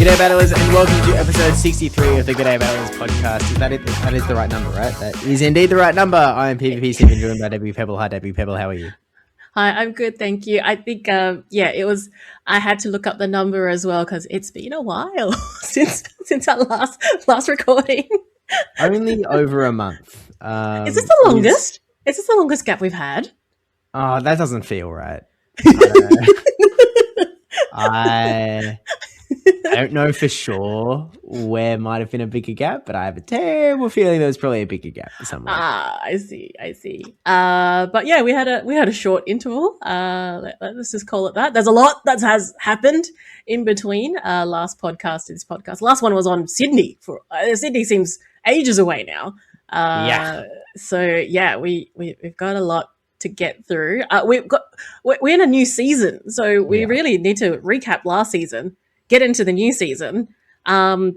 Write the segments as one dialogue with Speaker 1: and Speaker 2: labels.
Speaker 1: G'day Battlers and welcome to episode 63 of the G'day Battlers podcast. That is the right number, right? That is indeed the right number. I am PvPSteve, joined by debbiepebble. Hi debbiepebble, how are you?
Speaker 2: Hi, I'm good, thank you. I think, it was, I had to look up the number as well because it's been a while since our last recording.
Speaker 1: Only over a month.
Speaker 2: Is this the longest? Is this the longest gap we've had?
Speaker 1: Oh, that doesn't feel right. I don't know for sure where might have been a bigger gap, but I have a terrible feeling there was probably a bigger gap somewhere.
Speaker 2: I see. But yeah, we had a short interval. Let's just call it that. There's a lot that has happened in between last podcast to this podcast. Last one was on Sydney. Sydney seems ages away now. So yeah, we've got a lot to get through. We're in a new season, so we really need to recap last season, get into the new season, and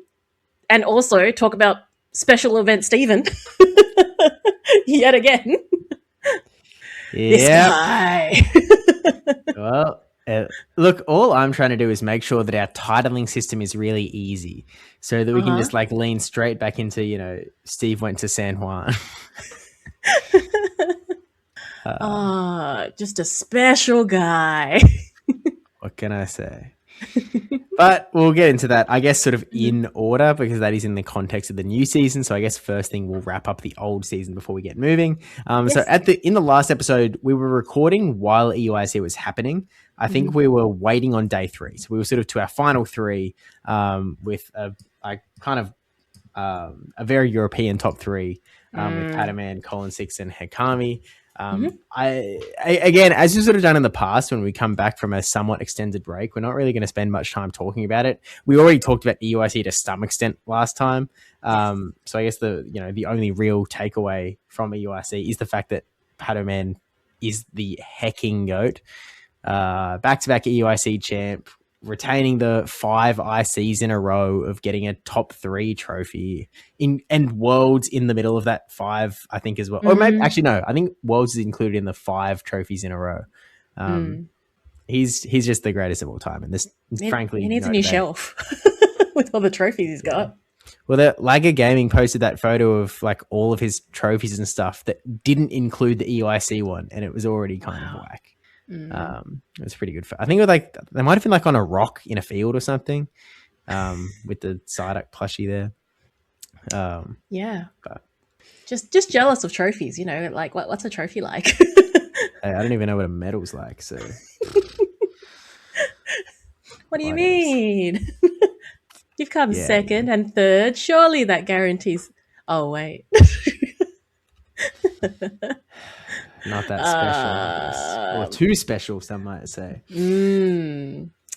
Speaker 2: also talk about special event Stephen yet again. This guy.
Speaker 1: Well, look, all I'm trying to do is make sure that our titling system is really easy so that we can just lean straight back into, Steve went to San Juan.
Speaker 2: Just a special guy.
Speaker 1: What can I say? But we'll get into that, I guess, sort of in order, because that is in the context of the new season. So I guess first thing we'll wrap up the old season before we get moving. Yes. So in the last episode, we were recording while EUIC was happening. I think we were waiting on day 3. So we were sort of to our final 3 with a very European top 3 with Padaman, Colin Six, and Hekami. Again, as we've sort of done in the past, when we come back from a somewhat extended break, we're not really going to spend much time talking about it. We already talked about EUIC to some extent last time. So I guess the only real takeaway from EUIC is the fact that Padaman is the hecking GOAT. Back-to-back EUIC champ, retaining the 5 ICs in a row of getting a top 3 trophy and Worlds in the middle of that 5, I think, as well. Or maybe actually no, I think Worlds is included in the 5 trophies in a row. He's just the greatest of all time, and this frankly
Speaker 2: he needs a new shelf with all the trophies he's got.
Speaker 1: Well, the Lagger Gaming posted that photo of all of his trophies and stuff that didn't include the EUIC one, and it was already kind of whack. It was pretty good. I think it was they might have been on a rock in a field or something, with the Psyduck plushie there.
Speaker 2: But just jealous of trophies, what's a trophy like?
Speaker 1: I don't even know what a medal's like. So,
Speaker 2: what do you mean? You've come second and third. Surely that guarantees. Oh wait.
Speaker 1: Not that special, or too special, some might say.
Speaker 2: But,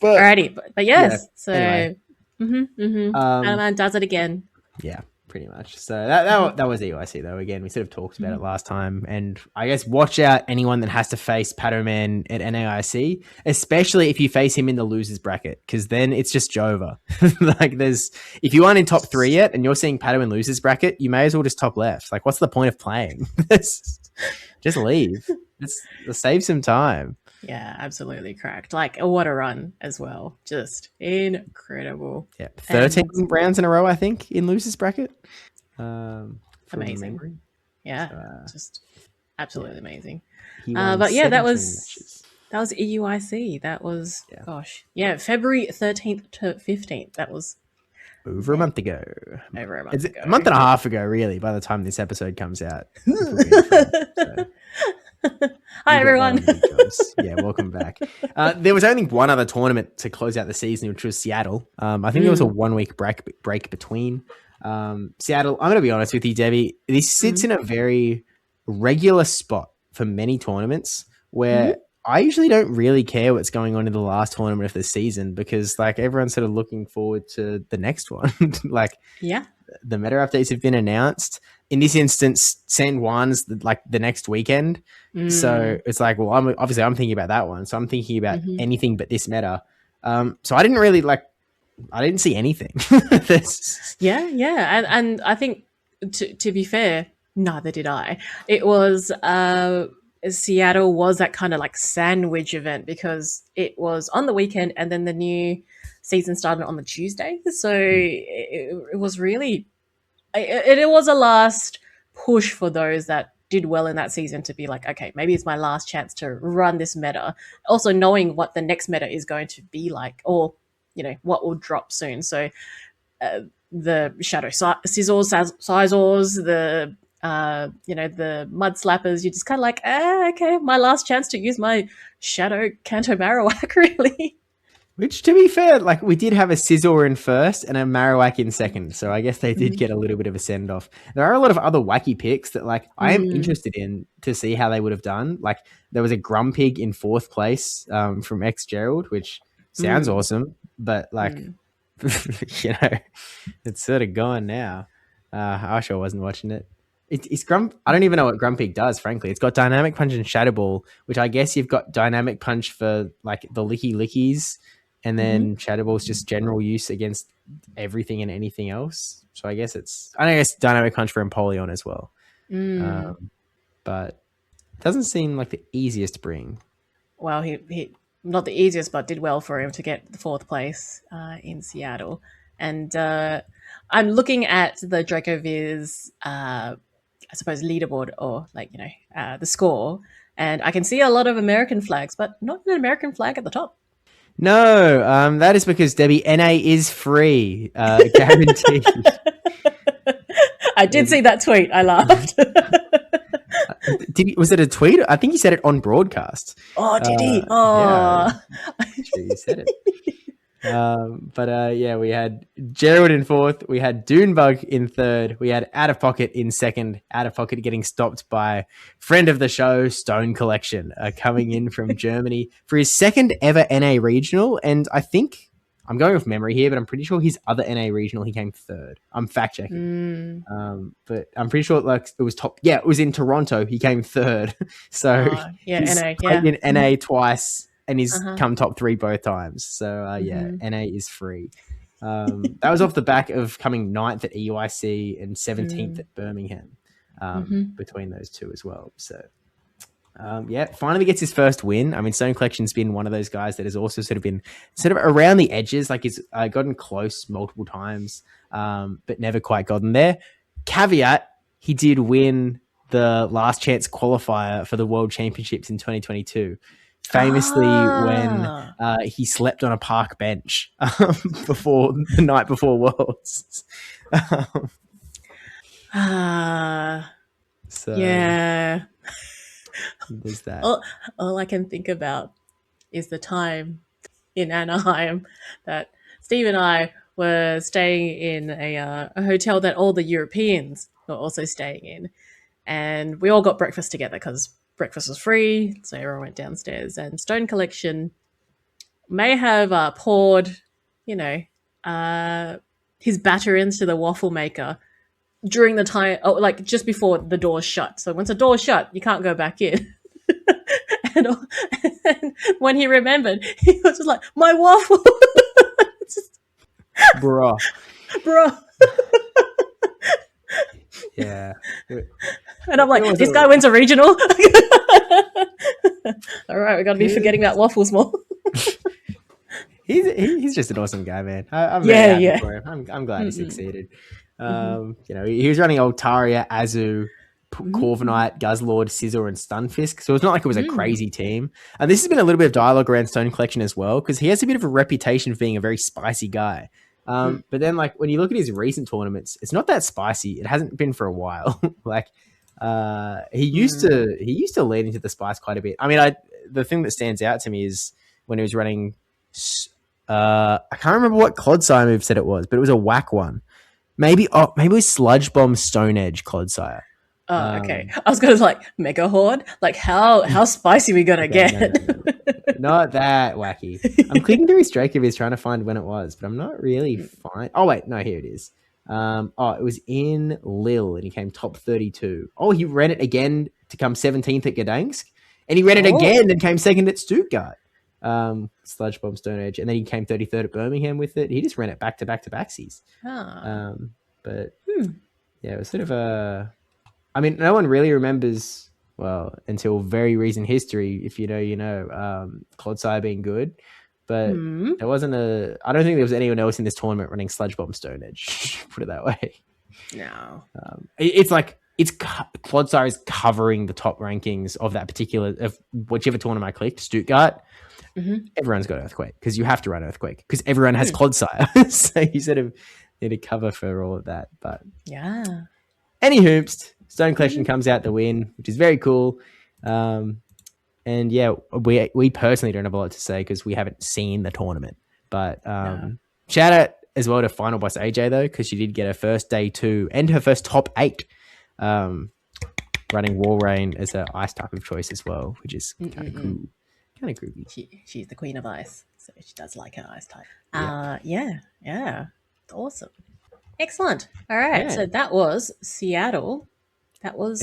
Speaker 2: alrighty, but yes. Yeah, so, anyway. Padaman does it again.
Speaker 1: Yeah, pretty much. So that was EUIC though. Again, we sort of talked about it last time, and I guess watch out anyone that has to face Padaman at NAIC, especially if you face him in the losers bracket, because then it's just Jova. If you aren't in top 3 yet, and you're seeing Padaman losers bracket, you may as well just top left. What's the point of playing? Just leave. Let's save some time.
Speaker 2: Yeah, absolutely correct. What a run as well. Just incredible.
Speaker 1: Yeah, 13 rounds in a row, I think, in losers bracket.
Speaker 2: Amazing. Yeah, just absolutely amazing. But yeah, that was EUIC. That was February 13th to 15th. That was
Speaker 1: over a month ago.
Speaker 2: It's
Speaker 1: a month and a half ago, really, by the time this episode comes out.
Speaker 2: Hi, everyone.
Speaker 1: Yeah, welcome back. There was only one other tournament to close out the season, which was Seattle. I think there was a 1-week break between. Seattle, I'm going to be honest with you, Debbie, this sits in a very regular spot for many tournaments where I usually don't really care what's going on in the last tournament of the season, because everyone's sort of looking forward to the next one. The meta updates have been announced. In this instance, San Juan's the next weekend. So it's I'm thinking about that one. So I'm thinking about anything but this meta. So I didn't really I didn't see anything.
Speaker 2: And I think to be fair, neither did I. It was Seattle was that kind of sandwich event, because it was on the weekend and then the new season started on the Tuesday. So it was really, it was a last push for those that did well in that season to be like, okay, maybe it's my last chance to run this meta. Also knowing what the next meta is going to be like, or, what will drop soon. So the Shadow Scissors, Sizors, the the Mud Slappers, you're just kind of like, okay, my last chance to use my Shadow Kanto Marowak, really.
Speaker 1: Which, to be fair, like we did have a Scizor in first and a Marowak in second, so I guess they did get a little bit of a send off. There are a lot of other wacky picks that, like, I am interested in to see how they would have done. Like, there was a Grumpig in fourth place from X Gerald, which sounds awesome, but like, it's sort of gone now. I wish I wasn't watching it. It's I don't even know what Grumpig does, frankly. It's got Dynamic Punch and Shadow Ball, which I guess you've got Dynamic Punch for like the Licky Lickies, and then Shadow Ball is just general use against everything and anything else. So I guess Dynamic Punch for Empoleon as well. But it doesn't seem like the easiest to bring.
Speaker 2: Well, he not the easiest, but did well for him to get the fourth place in Seattle. And I'm looking at the Dracoviz, I suppose, leaderboard, or like, the score, and I can see a lot of American flags, but not an American flag at the top.
Speaker 1: No, that is because, Debbie, NA is free, guaranteed.
Speaker 2: I did see that tweet. I laughed.
Speaker 1: Was it a tweet? I think he said it on broadcast.
Speaker 2: Oh, did he? Oh,
Speaker 1: yeah, he said it. We had Gerald in fourth. We had Dunebug in third. We had Out of Pocket in second. Out of Pocket getting stopped by friend of the show, Stone Collection, coming in from Germany for his second ever NA regional. And I think I'm going off memory here, but I'm pretty sure his other NA regional, he came third. I'm fact checking. But I'm pretty sure it was top. Yeah, it was in Toronto. He came third. So he's played in NA twice. And he's come top 3 both times. So, NA is free. That was off the back of coming 9th at EUIC and 17th at Birmingham, between those two as well. So, finally gets his first win. I mean, Stone Collection's been one of those guys that has also sort of been around the edges. Like, he's gotten close multiple times, but never quite gotten there. Caveat, he did win the last chance qualifier for the World Championships in 2022. Famously, when he slept on a park bench before the night before Worlds.
Speaker 2: Yeah.
Speaker 1: There's that.
Speaker 2: All I can think about is the time in Anaheim that Steve and I were staying in a hotel that all the Europeans were also staying in. And we all got breakfast together because breakfast was free, so everyone went downstairs. And Stone Collection may have poured, his batter into the waffle maker during the time, like just before the doors shut. So once the door's shut, you can't go back in. and when he remembered, he was just like, "My waffle,
Speaker 1: bruh." Yeah.
Speaker 2: And I'm like, this guy wins a regional. All right, we got to be forgetting about waffles more.
Speaker 1: He's just an awesome guy, man. I'm very happy for him. I'm glad he succeeded. He was running Altaria, Azu, Corviknight, Guzzlord, Scizor, and Stunfisk. So it's not like it was a crazy team. And this has been a little bit of dialogue around Stone Collection as well, because he has a bit of a reputation for being a very spicy guy. But then, like, when you look at his recent tournaments, it's not that spicy. It hasn't been for a while. Like, he used to lead into the spice quite a bit. I mean, the thing that stands out to me is when he was running. I can't remember what Clodsire move said it was, but it was a whack one. Maybe it was Sludge Bomb Stone Edge Clodsire.
Speaker 2: Oh, okay. I was going to Mega Horde. Like, how spicy we gonna get?
Speaker 1: No. Not that wacky. I'm clicking through his Dracoviz trying to find when it was, but I'm not really fine. Oh wait, no, here it is. It was in Lille and he came top 32. Oh, he ran it again to come 17th at Gdansk, and he ran it again and came second at Stuttgart. Sludge Bomb Stone Edge, and then he came 33rd at Birmingham with it. He just ran it back to backsies. But yeah, it was sort of a. I mean, no one really remembers, well, until very recent history, if you know, Clodsire being good. but there wasn't I don't think there was anyone else in this tournament running Sludge Bomb Stone Edge. Put it that way.
Speaker 2: No.
Speaker 1: It's like Clodsire is covering the top rankings of that particular of whichever tournament I clicked. Stuttgart. Everyone's got Earthquake because you have to run Earthquake because everyone has Clodsire. So you sort of need to cover for all of that. But
Speaker 2: yeah.
Speaker 1: Any hoops, Stone Collection comes out the win, which is very cool. And yeah, we personally don't have a lot to say because we haven't seen the tournament. But shout out as well to Final Boss AJ though, because she did get her first day 2 and her first top 8, running War Rain as her ice type of choice as well, which is kind of cool, kind of groovy.
Speaker 2: She's the queen of ice, so she does like her ice type.
Speaker 1: Yeah.
Speaker 2: Awesome, excellent. All right, so that was Seattle. That was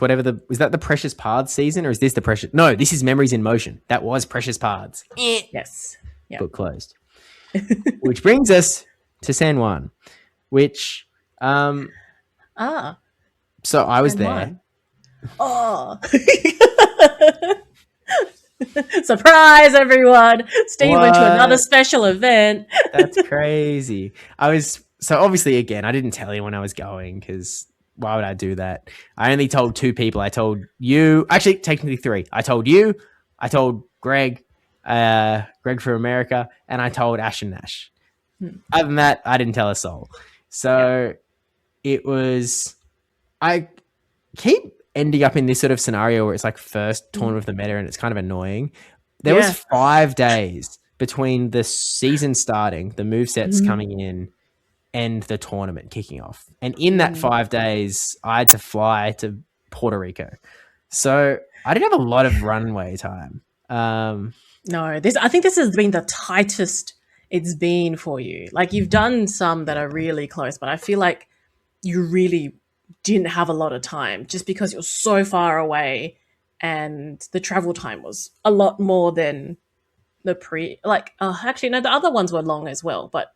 Speaker 1: whatever was that the Precious Paths season, or is this the Precious? No, this is Memories in Motion. That was Precious Paths.
Speaker 2: Yes. Yep.
Speaker 1: Book closed. Which brings us to San Juan, which so I was there.
Speaker 2: Oh. Surprise, everyone. Steve went to another special event.
Speaker 1: That's crazy. So obviously, again, I didn't tell anyone I was going because why would I do that? I only told 2 people. I told you, actually, technically 3. I told you, I told Greg from America, and I told Ash and Nash. Other than that, I didn't tell a soul. So it was, I keep ending up in this sort of scenario where it's like first tournament of the meta and it's kind of annoying. There was 5 days between the season starting, the movesets coming in, and the tournament kicking off. And in that 5 days, I had to fly to Puerto Rico. So I didn't have a lot of runway time.
Speaker 2: No, I think this has been the tightest it's been for you. Like you've done some that are really close, but I feel like you really didn't have a lot of time just because you're so far away and the travel time was a lot more than the actually no, the other ones were long as well, but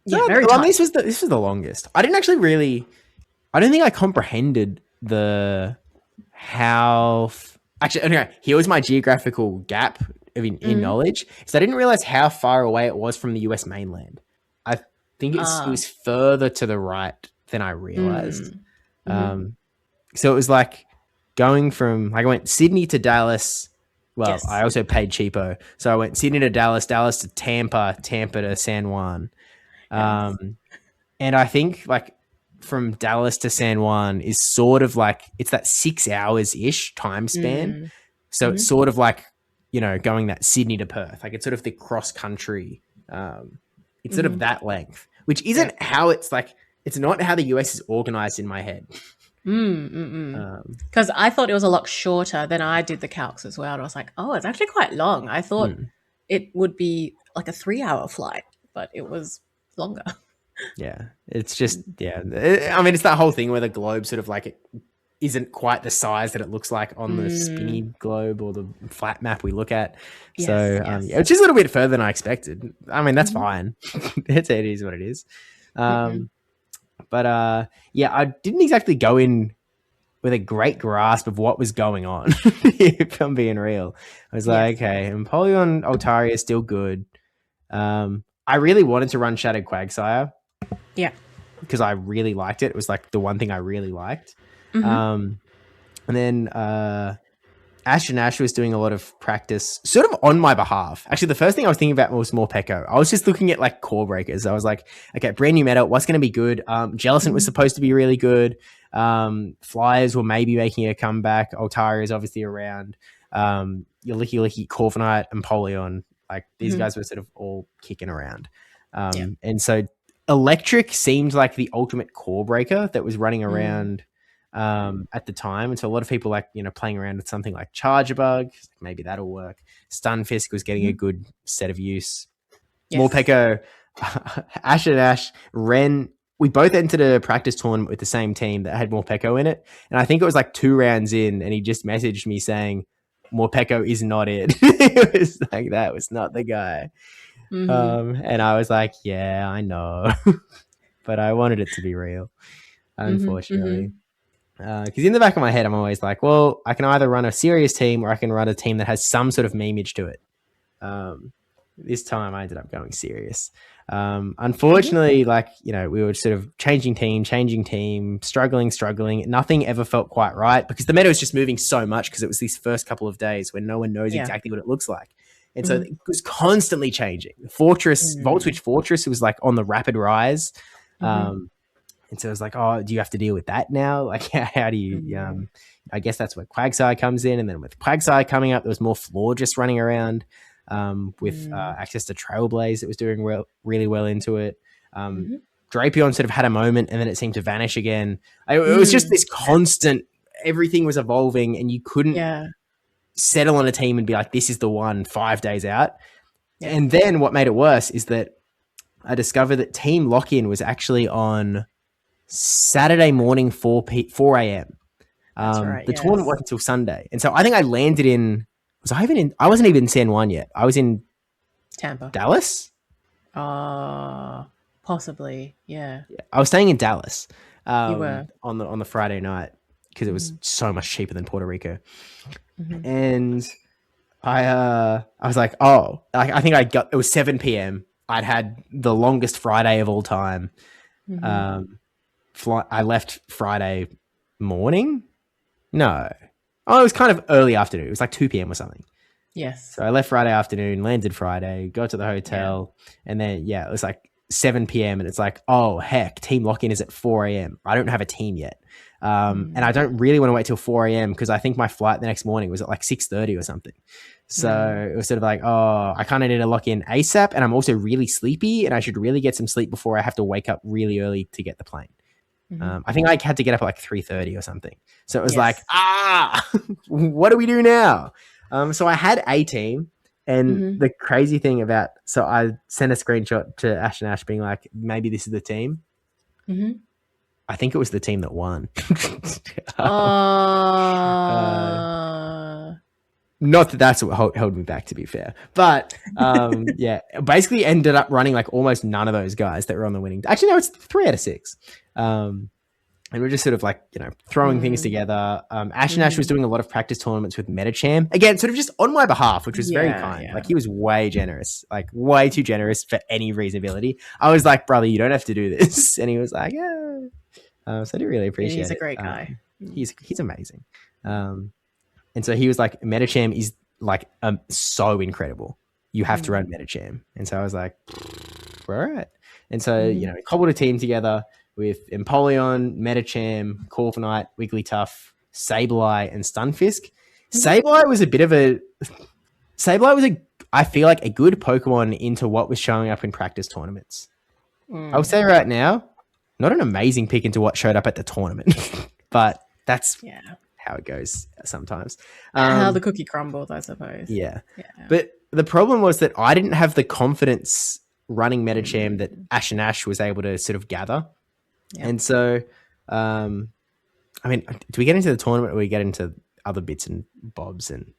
Speaker 2: very tight.
Speaker 1: This was the longest. I didn't actually I don't think I comprehended anyway, here was my geographical gap in knowledge. So I didn't realize how far away it was from the US mainland. I think it was further to the right than I realized. So it was like going from, I went Sydney to Dallas. Well, I also paid cheapo. So I went Sydney to Dallas to Tampa to San Juan. And I think like from Dallas to San Juan is sort of like, it's that 6 hours-ish time span. So it's sort of like, going that Sydney to Perth. Like it's sort of the cross country. It's sort of that length, which isn't how it's like, it's not how the US is organized in my head.
Speaker 2: Because I thought it was a lot shorter than I did the calcs as well. And I was like, oh, it's actually quite long. I thought it would be like a 3-hour flight, but it was longer.
Speaker 1: Yeah, it's just, I mean, it's that whole thing where the globe sort of like it isn't quite the size that it looks like on the spinny globe or the flat map we look at. Which is a little bit further than I expected. I mean, that's fine. It is what it is. But I didn't exactly go in with a great grasp of what was going on, if I'm being real. I was like, okay, Empoleon Altaria is still good. I really wanted to run Shattered Quagsire.
Speaker 2: Yeah.
Speaker 1: Because I really liked it. It was like the one thing I really liked. And then Ash and Ash was doing a lot of practice sort of on my behalf. Actually, the first thing I was thinking about was Morpeko. I was just looking at like core breakers. I was like, okay, brand new meta, what's going to be good? Jellicent was supposed to be really good. Flyers were maybe making a comeback. Altaria is obviously around. Your Licky, Corviknight, and Empoleon. Like these guys were sort of all kicking around. And so Electric seemed like the ultimate core breaker that was running around at the time. And so a lot of people like, playing around with something like Charger Bug. Maybe that'll work. Stunfisk was getting a good set of use. Morpeko, Ash and Ash, Ren. We both entered a practice tournament with the same team that had Morpeko in it. And I think it was like 2 rounds in and he just messaged me saying, Morpeko is not it. It was like, that was not the guy. And I was like, yeah, I know. But I wanted it to be real, unfortunately. Because in the back of my head, I'm always like, well, I can either run a serious team or I can run a team that has some sort of memeage to it. this time I ended up going serious. Unfortunately, like, we were sort of changing team, struggling. Nothing ever felt quite right because the meta was just moving so much because it was these first couple of days when no one knows exactly what it looks like. And so it was constantly changing. Voltswitch Fortress was like on the rapid rise. And so it was like, oh, do you have to deal with that now? Like, how do you, I guess that's where Quagsire comes in. And then with Quagsire coming up, there was more floor just running around with access to Trailblaze that was doing really well into it. Drapion sort of had a moment and then it seemed to vanish again. It was just this constant, everything was evolving and you couldn't settle on a team and be like, this is the one 5 days out. And then what made it worse is that I discovered that team lock-in was actually on Saturday morning, 4 a.m. The tournament wasn't until Sunday. And so I think I landed in, I wasn't even in San Juan yet. I was in
Speaker 2: Tampa.
Speaker 1: Dallas?
Speaker 2: Possibly. Yeah.
Speaker 1: I was staying in Dallas
Speaker 2: you were.
Speaker 1: on the Friday night because it was so much cheaper than Puerto Rico. And I was like, I think it was 7 p.m. I'd had the longest Friday of all time. I left Friday morning. No. Oh, it was kind of early afternoon. It was like 2 p.m. or something.
Speaker 2: Yes.
Speaker 1: So I left Friday afternoon, landed Friday, got to the hotel, and then, it was like 7 p.m. and it's like, oh, heck, team lock-in is at 4 a.m. I don't have a team yet. And I don't really want to wait till 4 a.m. because I think my flight the next morning was at like 6:30 or something. So it was sort of like, oh, I kind of need to lock in ASAP. And I'm also really sleepy and I should really get some sleep before I have to wake up really early to get the plane. I think I had to get up at like 3:30 or something. So it was like, what do we do now? So I had a team. And the crazy thing so I sent a screenshot to Ash and Ash being like, maybe this is the team. I think it was the team that won. Not that that's what held me back, to be fair. But basically ended up running like almost none of those guys that were on the winning. Actually, no, it's 3 out of 6. And we're just sort of like, throwing things together. Ash and Ash was doing a lot of practice tournaments with Metacham. Again, sort of just on my behalf, which was very kind. Like he was way generous, like way too generous for any reasonability. I was like, brother, you don't have to do this. And he was like, yeah. So I do really appreciate it.
Speaker 2: He's a great guy.
Speaker 1: He's amazing. And so he was like, Metacham is like so incredible. You have to run Metacham. And so I was like, all right. And so, we cobbled a team together with Empoleon, Metacham, Corviknight, Wigglytuff, Sableye, and Stunfisk. Sableye was I feel like a good Pokemon into what was showing up in practice tournaments. I'll say right now, not an amazing pick into what showed up at the tournament, but that's how it goes sometimes.
Speaker 2: How the cookie crumbles, I suppose.
Speaker 1: Yeah. But the problem was that I didn't have the confidence running Metacham that Ash and Ash was able to sort of gather. And so, I mean, do we get into the tournament or we get into other bits and bobs and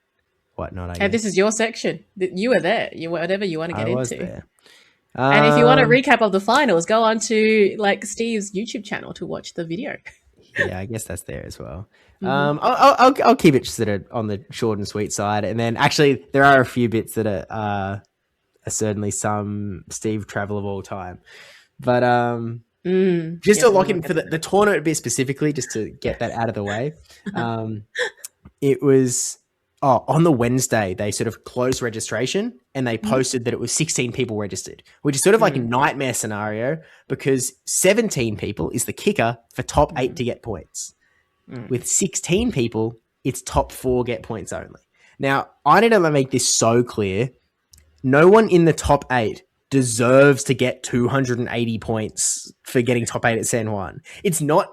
Speaker 1: whatnot?
Speaker 2: Hey, this is your section. You were there. Whatever you want to get into.
Speaker 1: There.
Speaker 2: And if you want a recap of the finals, go on to like Steve's YouTube channel to watch the video.
Speaker 1: Yeah, I guess that's there as well. I'll keep it sort of on the short and sweet side. And then actually there are a few bits that are certainly some Steve travel of all time. But just to lock in for the tournament bit specifically, just to get that out of the way. It was on the Wednesday, they sort of closed registration and they posted that it was 16 people registered, which is sort of like a nightmare scenario because 17 people is the kicker for top 8 to get points. With 16 people, it's top 4 get points only. Now, I need to make this so clear. No one in the top 8 deserves to get 280 points for getting top 8 at San Juan. It's not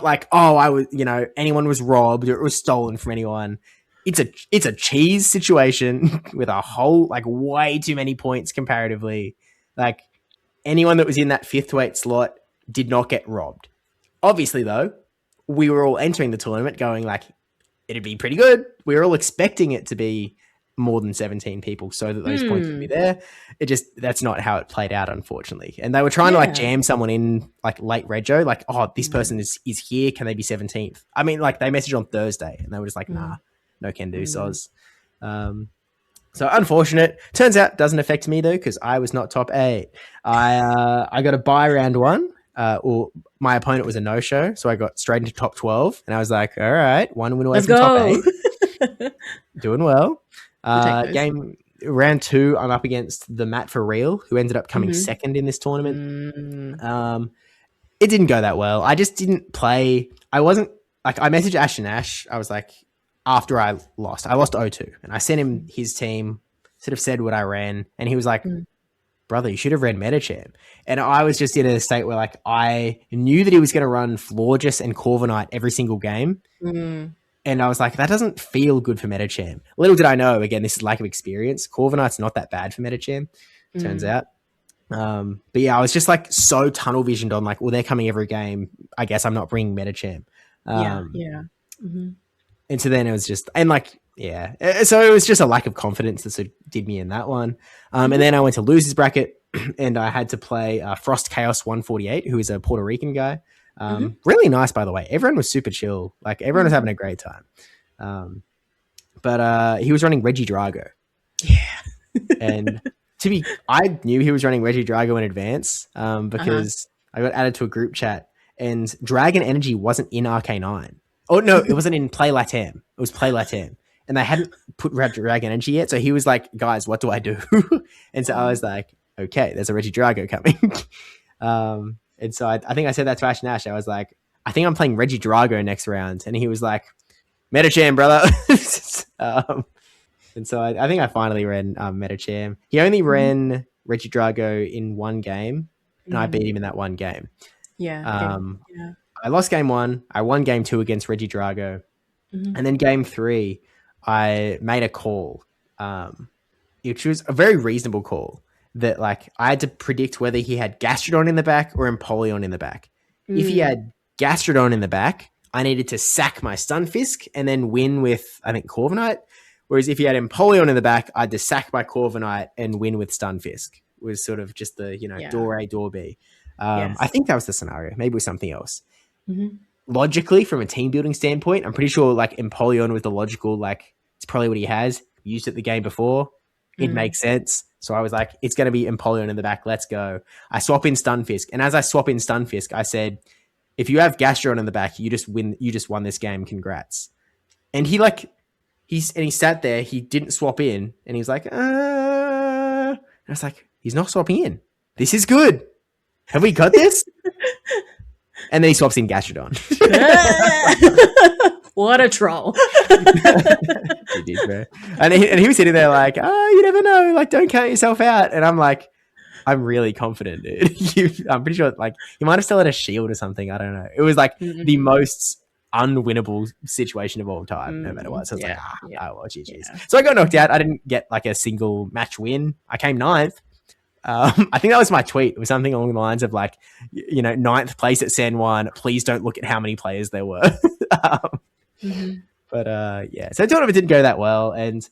Speaker 1: like, anyone was robbed or it was stolen from anyone. It's a cheese situation with a whole, like, way too many points comparatively. Like, anyone that was in that 5th weight slot did not get robbed. Obviously, though, we were all entering the tournament going like, it'd be pretty good. We were all expecting it to be more than 17 people so that those points would be there. That's not how it played out, unfortunately. And they were trying to like jam someone in like late rego, like, oh, this person is here. Can they be 17th? I mean, like they messaged on Thursday and they were just like, nah, no can do, soz. So unfortunate. Turns out doesn't affect me though, because I was not top 8. I got a bye round 1. Or my opponent was a no-show, so I got straight into top 12, and I was like, all right, 1 win away
Speaker 2: Let's
Speaker 1: from top
Speaker 2: go.
Speaker 1: 8. Doing well.
Speaker 2: We'll take those.
Speaker 1: Game round 2, I'm up against the Matt for real, who ended up coming second in this tournament. It didn't go that well. I just didn't play. I wasn't like, I messaged Ash and Ash. I was like, after I lost 0-2, and I sent him his team, sort of said what I ran, and he was like, brother, you should have read Metacham. And I was just in a state where like I knew that he was going to run Florges and Corviknight every single game. And I was like, that doesn't feel good for Metacham. Little did I know, again, this is lack of experience. Corviknight's not that bad for Metacham, turns out. But yeah, I was just like so tunnel visioned on like, well, they're coming every game. I guess I'm not bringing Metacham. And so then it was just, and like, yeah. So it was just a lack of confidence that sort of did me in that one. And then I went to losers bracket and I had to play Frost Chaos 148, who is a Puerto Rican guy. Really nice, by the way. Everyone was super chill. Like everyone was having a great time. But he was running Reggie Drago.
Speaker 2: Yeah.
Speaker 1: And I knew he was running Reggie Drago in advance because I got added to a group chat and Dragon Energy wasn't in RK9. Oh, no, it wasn't in Play Latam. It was Play Latam. And they hadn't put Dragon Energy yet. So he was like, guys, what do I do? And so I was like, okay, there's a Reggie Drago coming. And so I think I said that to Ash Nash. I was like, I think I'm playing Reggie Drago next round. And he was like, Metacham, brother. And so I think I finally ran Metacham. He only ran Reggie Drago in one game, and I beat him in that one game.
Speaker 2: Yeah.
Speaker 1: I lost game 1. I won game 2 against Reggie Drago. And then game 3, I made a call, which was a very reasonable call that like I had to predict whether he had Gastrodon in the back or Empoleon in the back. If he had Gastrodon in the back, I needed to sack my Stunfisk and then win with, I think, Corviknight. Whereas if he had Empoleon in the back, I'd just sack my Corviknight and win with Stunfisk. It was sort of just the, door A, door B. I think that was the scenario. Maybe it was something else. Logically, from a team building standpoint, I'm pretty sure like Empoleon was the logical, like it's probably what he has. Used it the game before. It makes sense. So I was like, it's going to be Empoleon in the back. Let's go. I swap in Stunfisk. And as I swap in Stunfisk, I said, if you have Gastrodon in the back, you just win. You just won this game. Congrats. And he sat there. He didn't swap in. And he was like, And I was like, he's not swapping in. This is good. Have we got this? And then he swaps in Gastrodon.
Speaker 2: What a troll.
Speaker 1: He did, bro. And he was sitting there like, you never know. Like, don't count yourself out. And I'm like, I'm really confident, dude. I'm pretty sure like he might have still had a shield or something. I don't know. It was like the most unwinnable situation of all time, no matter what. So it's like, well, GG's. Yeah. So I got knocked out. I didn't get like a single match win. I came 9th. I think that was my tweet. It was something along the lines of like, 9th place at San Juan. Please don't look at how many players there were. But so tournament didn't go that well, and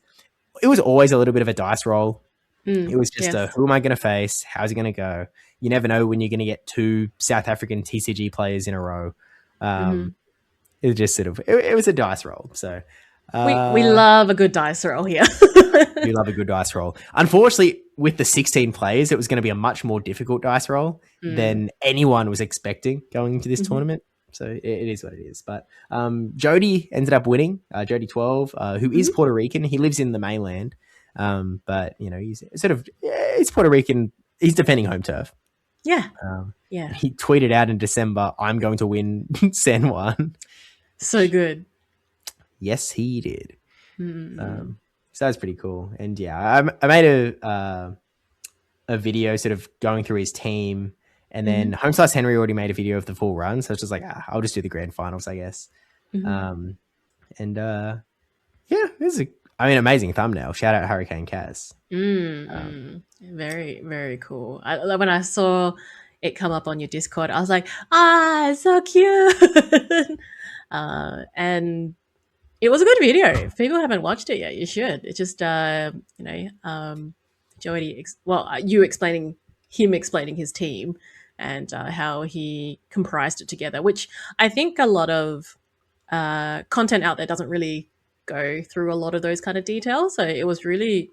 Speaker 1: it was always a little bit of a dice roll. It was just who am I going to face? How's it going to go? You never know when you're going to get 2 South African TCG players in a row. It was just sort of it was a dice roll. So
Speaker 2: we love a good dice roll here.
Speaker 1: We love a good dice roll. Unfortunately, with the 16 players, it was going to be a much more difficult dice roll than anyone was expecting going into this tournament. So it is what it is. But Jody ended up winning. Jody 12, who is Puerto Rican. He lives in the mainland. But he's sort of it's Puerto Rican. He's defending home turf.
Speaker 2: Yeah.
Speaker 1: He tweeted out in December, "I'm going to win San Juan."
Speaker 2: So good.
Speaker 1: Yes, he did. So that was pretty cool. And I made a video sort of going through his team, and then Homeslice Henry already made a video of the full run. So it's just like, I'll just do the grand finals, I guess. It was amazing thumbnail. Shout out Hurricane Kaz.
Speaker 2: Very, very cool. When I saw it come up on your Discord, I was like, it's so cute. And it was a good video. If people haven't watched it yet, you should. It's just, Jody, you explaining his team and how he comprised it together, which I think a lot of content out there doesn't really go through a lot of those kind of details. So it was really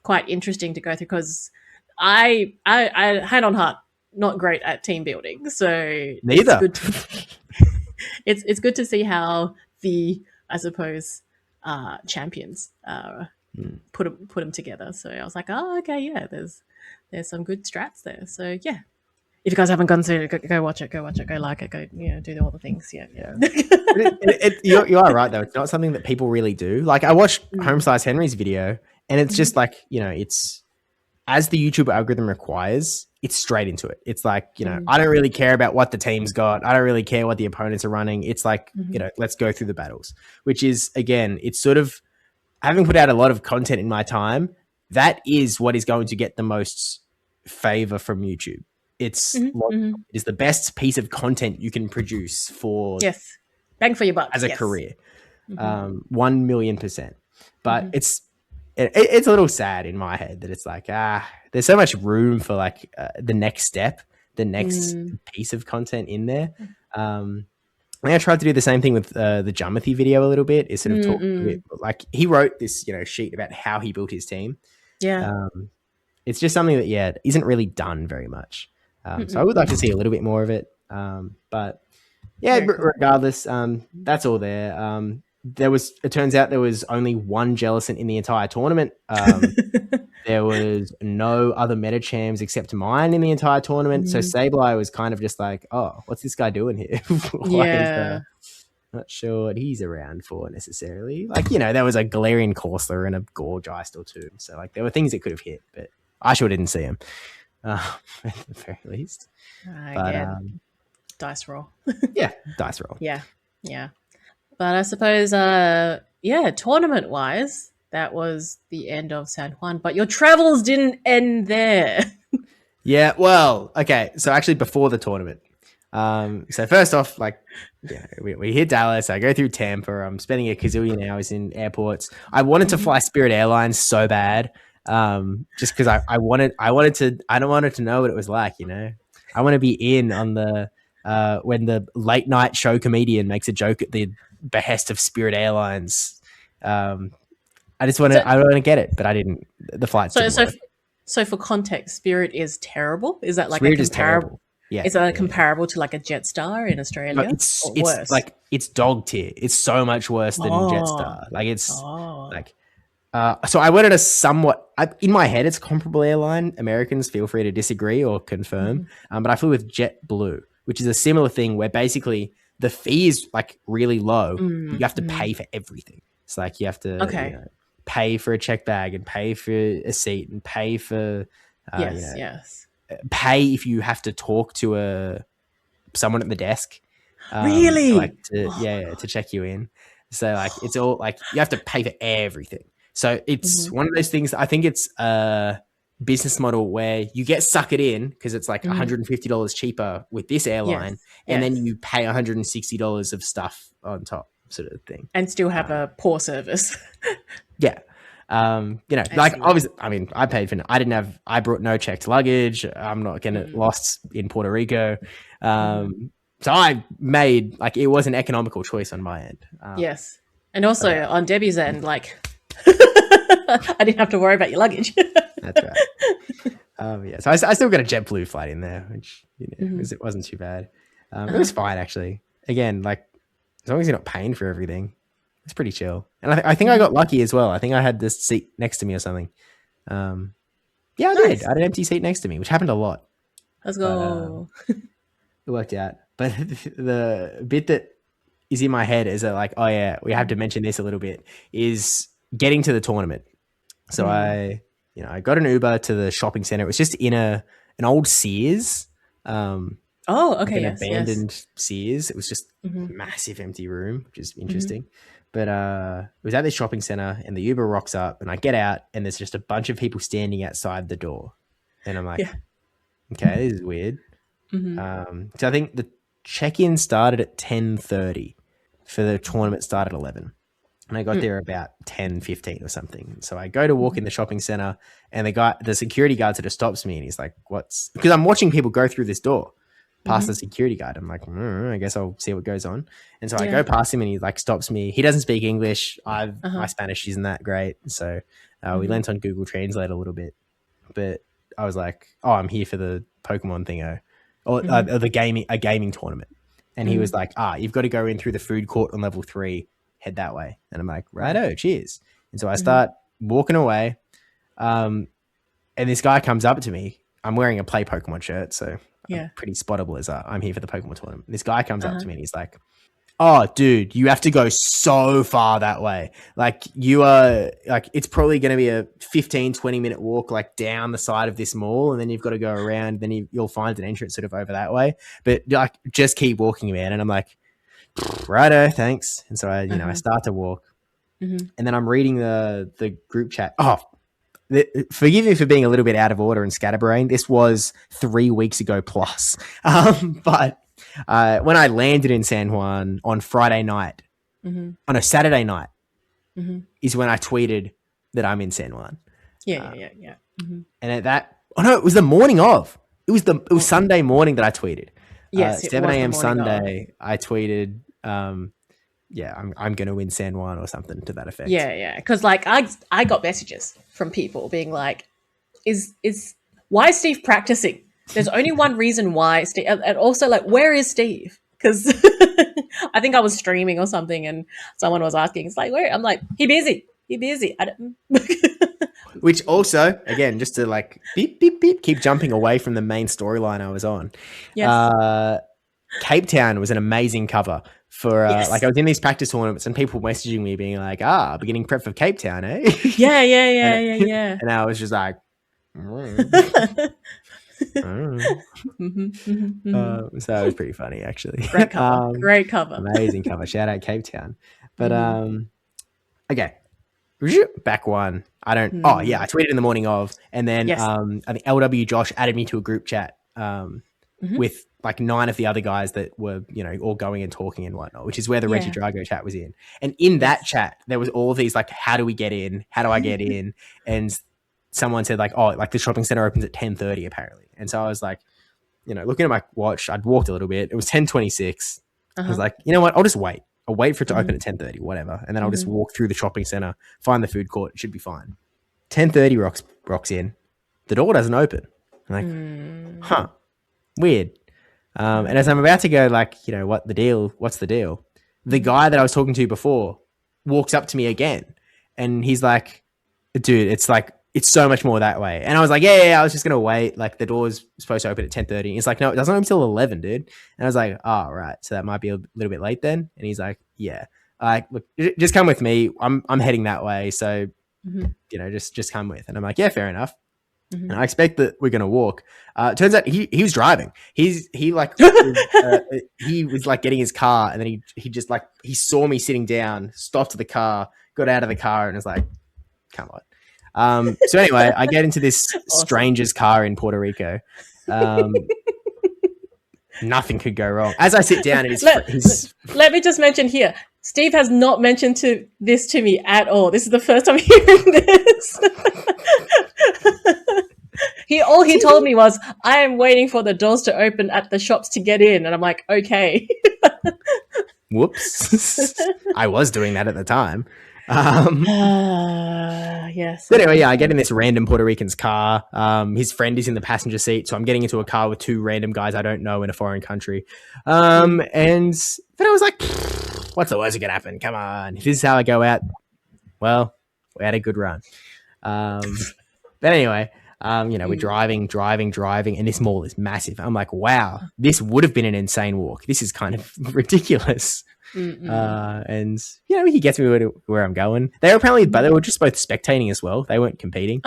Speaker 2: quite interesting to go through because I hand on heart, not great at team building, so it's
Speaker 1: Neither.
Speaker 2: good to it's good to see how the, I suppose, champions put them together. So I was like, oh, okay, yeah, there's some good strats there. So yeah, if you guys haven't gone to it, go watch it, go like it, go do all the things. Yeah.
Speaker 1: You are right though. It's not something that people really do. Like I watched Homesize Henry's video, and it's just like, it's as the YouTube algorithm requires, it's straight into it. It's like, I don't really care about what the team's got. I don't really care what the opponents are running. It's like, let's go through the battles, which is, again, it's sort of, having put out a lot of content in my time, that is what is going to get the most favor from YouTube. It's it is the best piece of content you can produce for
Speaker 2: bang for your buck
Speaker 1: as a career, 1,000,000%. But it's a little sad in my head that it's like, there's so much room for like the next step, the next piece of content in there. I think I tried to do the same thing with the Jumothy video a little bit. Is sort of talk a bit, like he wrote this, sheet about how he built his team.
Speaker 2: Yeah.
Speaker 1: It's just something that isn't really done very much. So I would like to see a little bit more of it. But yeah, regardless, that's all there. It turns out there was only one Jellicent in the entire tournament. There was no other meta chams except mine in the entire tournament. So Sableye was kind of just like, oh, what's this guy doing here? Not sure what he's around for necessarily. Like, there was a Galarian Corsola and a Gorgeist or two. So like there were things that could have hit, but I sure didn't see him. At the very least.
Speaker 2: Dice roll.
Speaker 1: Dice roll.
Speaker 2: Yeah. But I suppose, tournament-wise, that was the end of San Juan. But your travels didn't end there.
Speaker 1: Yeah, well, okay. So actually before the tournament. So first off, like, we hit Dallas. I go through Tampa. I'm spending a gazillion hours in airports. I wanted to fly Spirit Airlines so bad, just because I wanted to know what it was like. I want to be in on the when the late night show comedian makes a joke at the behest of Spirit Airlines. I want to get it, but I didn't. The flights.
Speaker 2: So for context, Spirit is terrible. Is that like
Speaker 1: Spirit
Speaker 2: a
Speaker 1: is terrible? Yeah.
Speaker 2: Is that comparable to like a Jetstar in Australia?
Speaker 1: No, it's worse? Like it's dog tier. It's so much worse than Jetstar. Like it's like. So I went at a somewhat, in my head, it's a comparable airline. Americans, feel free to disagree or confirm. But I flew with JetBlue, which is a similar thing where basically the fee is like really low. You have to pay for everything. It's like you have to pay for a check bag and pay for a seat and pay for pay if you have to talk to someone at the desk.
Speaker 2: Really?
Speaker 1: To check you in. So like it's all like you have to pay for everything. So it's one of those things. I think it's a business model where you get suckered in because it's like $150 cheaper with this airline, and then you pay $160 of stuff on top, sort of thing,
Speaker 2: and still have a poor service.
Speaker 1: Like obviously, I mean, I paid for. I brought no checked luggage. I'm not getting lost in Puerto Rico. So I made it was an economical choice on my end.
Speaker 2: Yes, and also on Debbie's end, like. I didn't have to worry about your luggage.
Speaker 1: That's right. So I still got a JetBlue flight in there, which it wasn't too bad. It was fine actually. Again, like as long as you're not paying for everything, it's pretty chill. And I think I got lucky as well. I think I had this seat next to me or something. I did. I had an empty seat next to me, which happened a lot.
Speaker 2: Let's go.
Speaker 1: But, it worked out. But the bit that is in my head is that we have to mention this a little bit is getting to the tournament. So I got an Uber to the shopping center. It was just in an old Sears. An abandoned Sears. It was just a massive empty room, which is interesting. But it was at this shopping center, and the Uber rocks up, and I get out, and there's just a bunch of people standing outside the door, and I'm like, okay, this is weird. So I think the check-in started at 10:30 for the tournament started at 11. And I got there about 10:15 or something. So I go to walk in the shopping center, and the security guard sort of stops me, and he's like, because I'm watching people go through this door past the security guard. I'm like, I guess I'll see what goes on. And so I go past him, and he stops me. He doesn't speak English. My Spanish isn't that great. So We lent on Google Translate a little bit, but I was like, "Oh, I'm here for the Pokemon thingo, or a gaming tournament." And he was like, "You've got to go in through the food court on level 3, head that way." And I'm like, "Righto, cheers." And so I start walking away, and this guy comes up to me. I'm wearing a Play Pokemon shirt, so I'm pretty spottable as I'm here for the Pokemon tournament. This guy comes up to me and he's like, "Oh, dude, you have to go so far that way. Like, you are like, it's probably going to be a 15-20 minute walk, like down the side of this mall. And then you've got to go around. Then you'll find an entrance sort of over that way. But like, just keep walking, man." And I'm like, "Righto, thanks." And so I start to walk, and then I'm reading the group chat. Oh, forgive me for being a little bit out of order and scatterbrained. This was 3 weeks ago plus. But when I landed in San Juan on Friday night, on a Saturday night, is when I tweeted that I'm in San Juan.
Speaker 2: Yeah.
Speaker 1: And at that, it was the morning of. It was Sunday morning that I tweeted.
Speaker 2: Yes,
Speaker 1: 7 a.m. Sunday, I tweeted, I'm going to win San Juan or something to that effect.
Speaker 2: Yeah. Because like I got messages from people being like, why is Steve practicing? There's only one reason why Steve, and also like, where is Steve? Because I think I was streaming or something, and someone was asking, it's like, where? I'm like, he busy. I don't.
Speaker 1: Which also, again, just to like beep beep beep, keep jumping away from the main storyline I was on.
Speaker 2: Yes.
Speaker 1: Cape Town was an amazing cover for like, I was in these practice tournaments and people messaging me being like, beginning prep for Cape Town, eh?
Speaker 2: Yeah.
Speaker 1: And I was just like, so it was pretty funny, actually.
Speaker 2: Great cover. Great cover.
Speaker 1: Amazing cover. Shout out Cape Town. But okay. Back one. I tweeted in the morning of, and then I think LW Josh added me to a group chat with like 9 of the other guys that were, all going and talking and whatnot, which is where the Reggie Drago chat was in. And in that chat, there was all of these like, how do we get in? How do I get in? And someone said like, the shopping center opens at 10:30 apparently. And so I was like, looking at my watch, I'd walked a little bit. It was 10:26. I was like, you know what? I'll just wait. I'll wait for it to open at 10:30, whatever. And then I'll just walk through the shopping center, find the food court. It should be fine. 10:30 rocks in. The door doesn't open. I'm like, weird. And as I'm about to go like, what's the deal? The guy that I was talking to before walks up to me again. And he's like, dude, it's so much more that way. And I was like, yeah, I was just going to wait. Like, the door's supposed to open at 10:30. He's like, no, it doesn't open until 11, dude. And I was like, oh, right. So that might be a little bit late then. And he's like, yeah. Look, just come with me. I'm heading that way. So, just come with. And I'm like, yeah, fair enough. And I expect that we're going to walk. Turns out he was driving. He was like getting his car. And then he just like, he saw me sitting down, stopped the car, got out of the car and was like, come on. So anyway, I get into this stranger's car in Puerto Rico. Nothing could go wrong. As I sit down,
Speaker 2: let me just mention here, Steve has not mentioned this to me at all. This is the first time hearing this. All he told me was, I am waiting for the doors to open at the shops to get in. And I'm like, okay.
Speaker 1: Whoops. I was doing that at the time.
Speaker 2: Yes.
Speaker 1: But anyway, I get in this random Puerto Rican's car. His friend is in the passenger seat, so I'm getting into a car with 2 random guys I don't know in a foreign country. But I was like, what's the worst that could happen? Come on. If this is how I go out, well, we had a good run. But anyway, we're driving, and this mall is massive. I'm like, wow, this would have been an insane walk. This is kind of ridiculous. And he gets me where I'm going. They were apparently, but they were just both spectating as well. They weren't competing.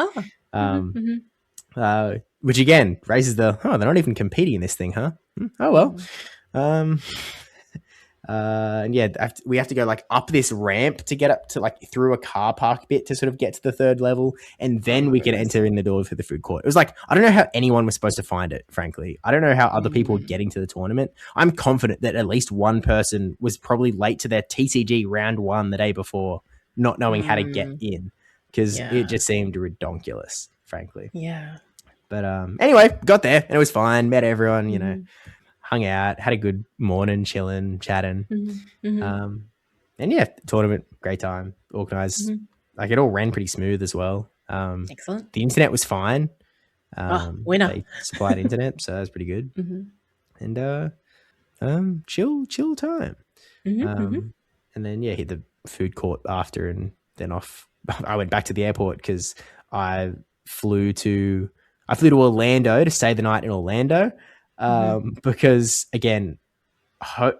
Speaker 1: Which again raises they're not even competing in this thing, huh? Oh well. And we have to go like up this ramp to get up to like through a car park bit to sort of get to the 3rd level, and then we can enter in the door for the food court. It was like, I don't know how anyone was supposed to find it, frankly. I don't know how other people were getting to the tournament. I'm confident that at least one person was probably late to their TCG round 1 the day before, not knowing how to get in, because it just seemed redonkulous, frankly.
Speaker 2: Yeah. But
Speaker 1: anyway, got there and it was fine. Met everyone, hung out, had a good morning, chilling, chatting. And tournament, great time, organized. like it all ran pretty smooth as well.
Speaker 2: Excellent.
Speaker 1: The internet was fine.
Speaker 2: Winner.
Speaker 1: They supplied internet, so that was pretty good. And chill time. And then hit the food court after, and then off. I went back to the airport because I flew to Orlando to stay the night in Orlando. Because again,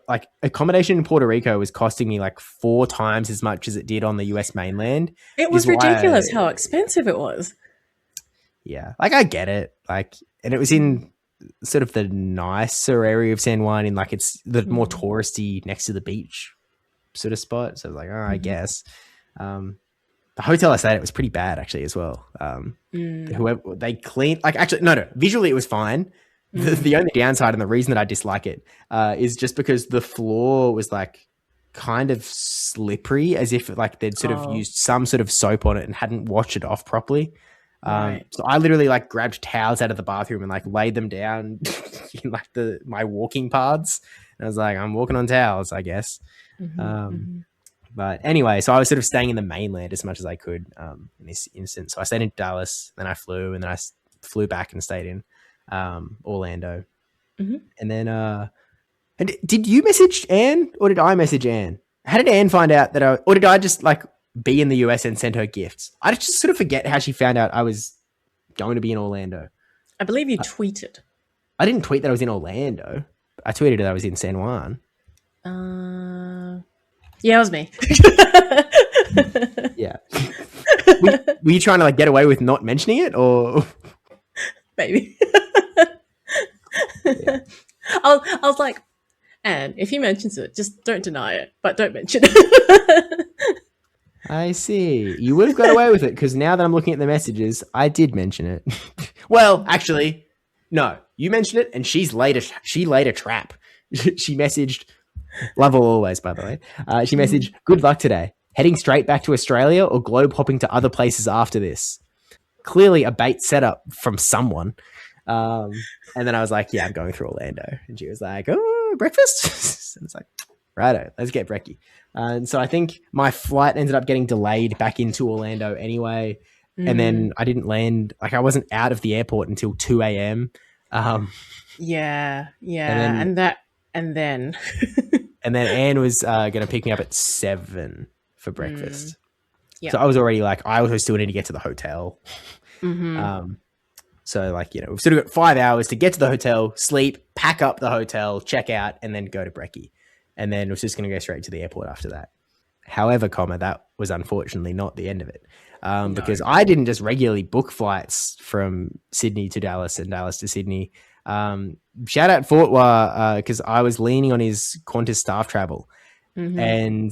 Speaker 1: like accommodation in Puerto Rico was costing me like 4 times as much as it did on the US mainland.
Speaker 2: It was ridiculous how expensive it was.
Speaker 1: Yeah, like I get it. Like, and it was in sort of the nicer area of San Juan, in like it's the more touristy next to the beach sort of spot. So I was like, I guess. The hotel I stayed at was pretty bad actually as well. Whoever they cleaned, like actually no, visually it was fine. The only downside and the reason that I dislike it is just because the floor was like kind of slippery, as if like they'd sort of used some sort of soap on it and hadn't washed it off properly. So I literally like grabbed towels out of the bathroom and like laid them down in like my walking paths. And I was like, I'm walking on towels, I guess. But anyway, so I was sort of staying in the mainland as much as I could in this instance. So I stayed in Dallas, then I flew, and then I flew back and stayed in Orlando. And then, and did you message Anne or did I message Anne? How did Anne find out that or did I just like be in the US and send her gifts? I just sort of forget how she found out I was going to be in Orlando.
Speaker 2: I believe you tweeted.
Speaker 1: I didn't tweet that I was in Orlando. I tweeted that I was in San Juan.
Speaker 2: Yeah, it was me.
Speaker 1: Yeah. Were you trying to like get away with not mentioning it, or
Speaker 2: maybe? Yeah. I was like, Anne, if he mentions it, just don't deny it, but don't mention it.
Speaker 1: I see. You would have got away with it because now that I'm looking at the messages, I did mention it. Well, actually, no. You mentioned it, and she laid a trap. She messaged. Love her always, by the way. She messaged, "Good luck today. Heading straight back to Australia or globe hopping to other places after this?" Clearly a bait setup from someone. And then I was like, "Yeah, I'm going through Orlando." And she was like, "Oh, breakfast?" And it's like, righto, let's get brekkie. And so I think my flight ended up getting delayed back into Orlando anyway. And then I didn't land, like I wasn't out of the airport until 2 a.m.
Speaker 2: Yeah. And then
Speaker 1: Anne was going to pick me up at 7 for breakfast.
Speaker 2: Yep.
Speaker 1: So I was already like, I also still need to get to the hotel. So like, you know, we've sort of got 5 hours to get to the hotel, sleep, pack up the hotel, check out, and then go to brekkie. And then we're just going to go straight to the airport after that. However, that was unfortunately not the end of it. Because I didn't just regularly book flights from Sydney to Dallas and Dallas to Sydney. Shout out Fortwa, because I was leaning on his Qantas staff travel, and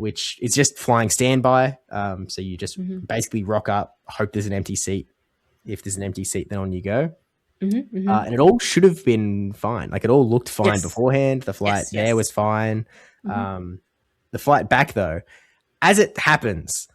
Speaker 1: which is just flying standby. So you just basically rock up, hope there's an empty seat. If there's an empty seat, then on you go. And it all should have been fine. Like it all looked fine beforehand. The flight there was fine. The flight back though, as it happens,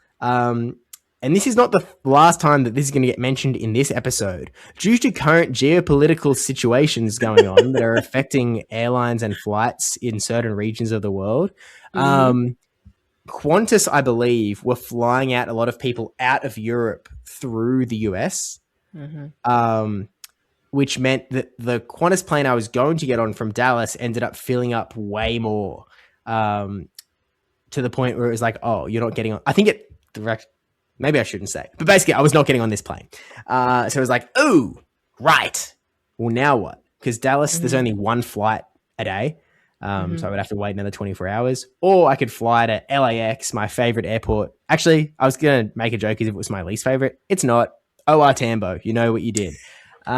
Speaker 1: and this is not the last time that this is going to get mentioned in this episode, due to current geopolitical situations going on that are affecting airlines and flights in certain regions of the world. Qantas, I believe, were flying out a lot of people out of Europe through the US, which meant that the Qantas plane I was going to get on from Dallas ended up filling up way more, to the point where it was like, oh, you're not getting on. I think maybe I shouldn't say, but basically I was not getting on this plane. So it was like, oh, right. Well, now what? Because Dallas, there's only one flight a day. So I would have to wait another 24 hours, or I could fly to LAX, my favorite airport. Actually, I was going to make a joke as if it was my least favorite. It's not. OR Tambo, you know what you did. So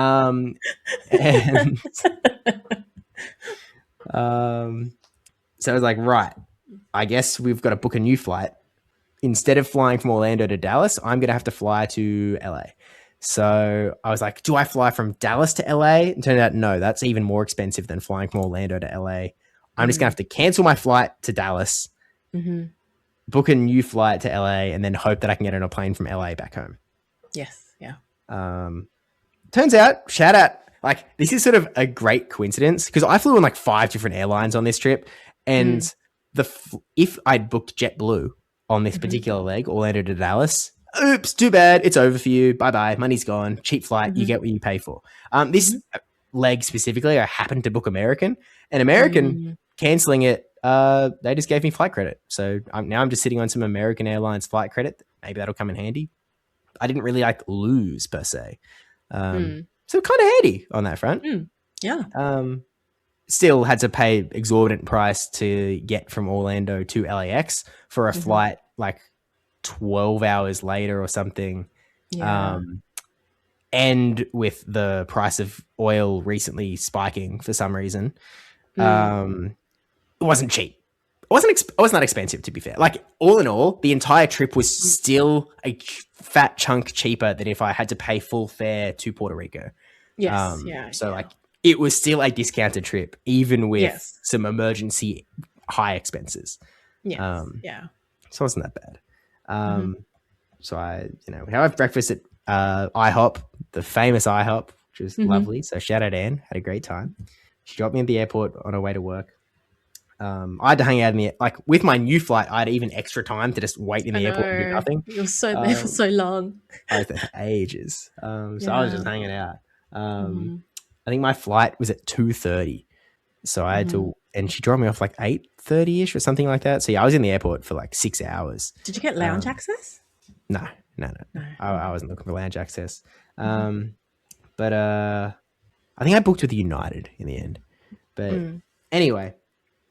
Speaker 1: I was like, right, I guess we've got to book a new flight. Instead of flying from Orlando to Dallas, I'm going to have to fly to LA. So I was like, do I fly from Dallas to LA? And turned out, no, that's even more expensive than flying from Orlando to LA. I'm just going to have to cancel my flight to Dallas, book a new flight to LA, and then hope that I can get on a plane from LA back home.
Speaker 2: Yes. Yeah.
Speaker 1: Turns out, shout out, like this is sort of a great coincidence because I flew on like 5 different airlines on this trip. And if I'd booked JetBlue on this particular leg, Orlando to Dallas. Oops, too bad. It's over for you. Bye-bye. Money's gone. Cheap flight. You get what you pay for. This leg specifically, I happened to book American. And American cancelling it, they just gave me flight credit. So I'm just sitting on some American Airlines flight credit. Maybe that'll come in handy. I didn't really lose per se. So kind of handy on that front.
Speaker 2: Yeah.
Speaker 1: Still had to pay exorbitant price to get from Orlando to LAX for a flight 12 hours later or something.
Speaker 2: Yeah.
Speaker 1: And with the price of oil recently spiking for some reason, it wasn't cheap. It was not expensive, to be fair. All in all, the entire trip was still a fat chunk cheaper than if I had to pay full fare to Puerto Rico.
Speaker 2: Yes.
Speaker 1: It was still a discounted trip, even with some emergency high expenses.
Speaker 2: Yes.
Speaker 1: So it wasn't that bad. So we have breakfast at IHOP, the famous IHOP, which was lovely. So shout out Anne, had a great time. She dropped me at the airport on her way to work. I had to hang out with my new flight. I had even extra time to just wait in the airport and do nothing.
Speaker 2: You were so there for so long.
Speaker 1: I was there for ages. So I was just hanging out. I think my flight was at 2:30. So I had to, and she dropped me off 8:30ish or something like that. So yeah, I was in the airport for 6 hours.
Speaker 2: Did you get lounge access?
Speaker 1: No. I wasn't looking for lounge access. But I think I booked with United in the end. But anyway,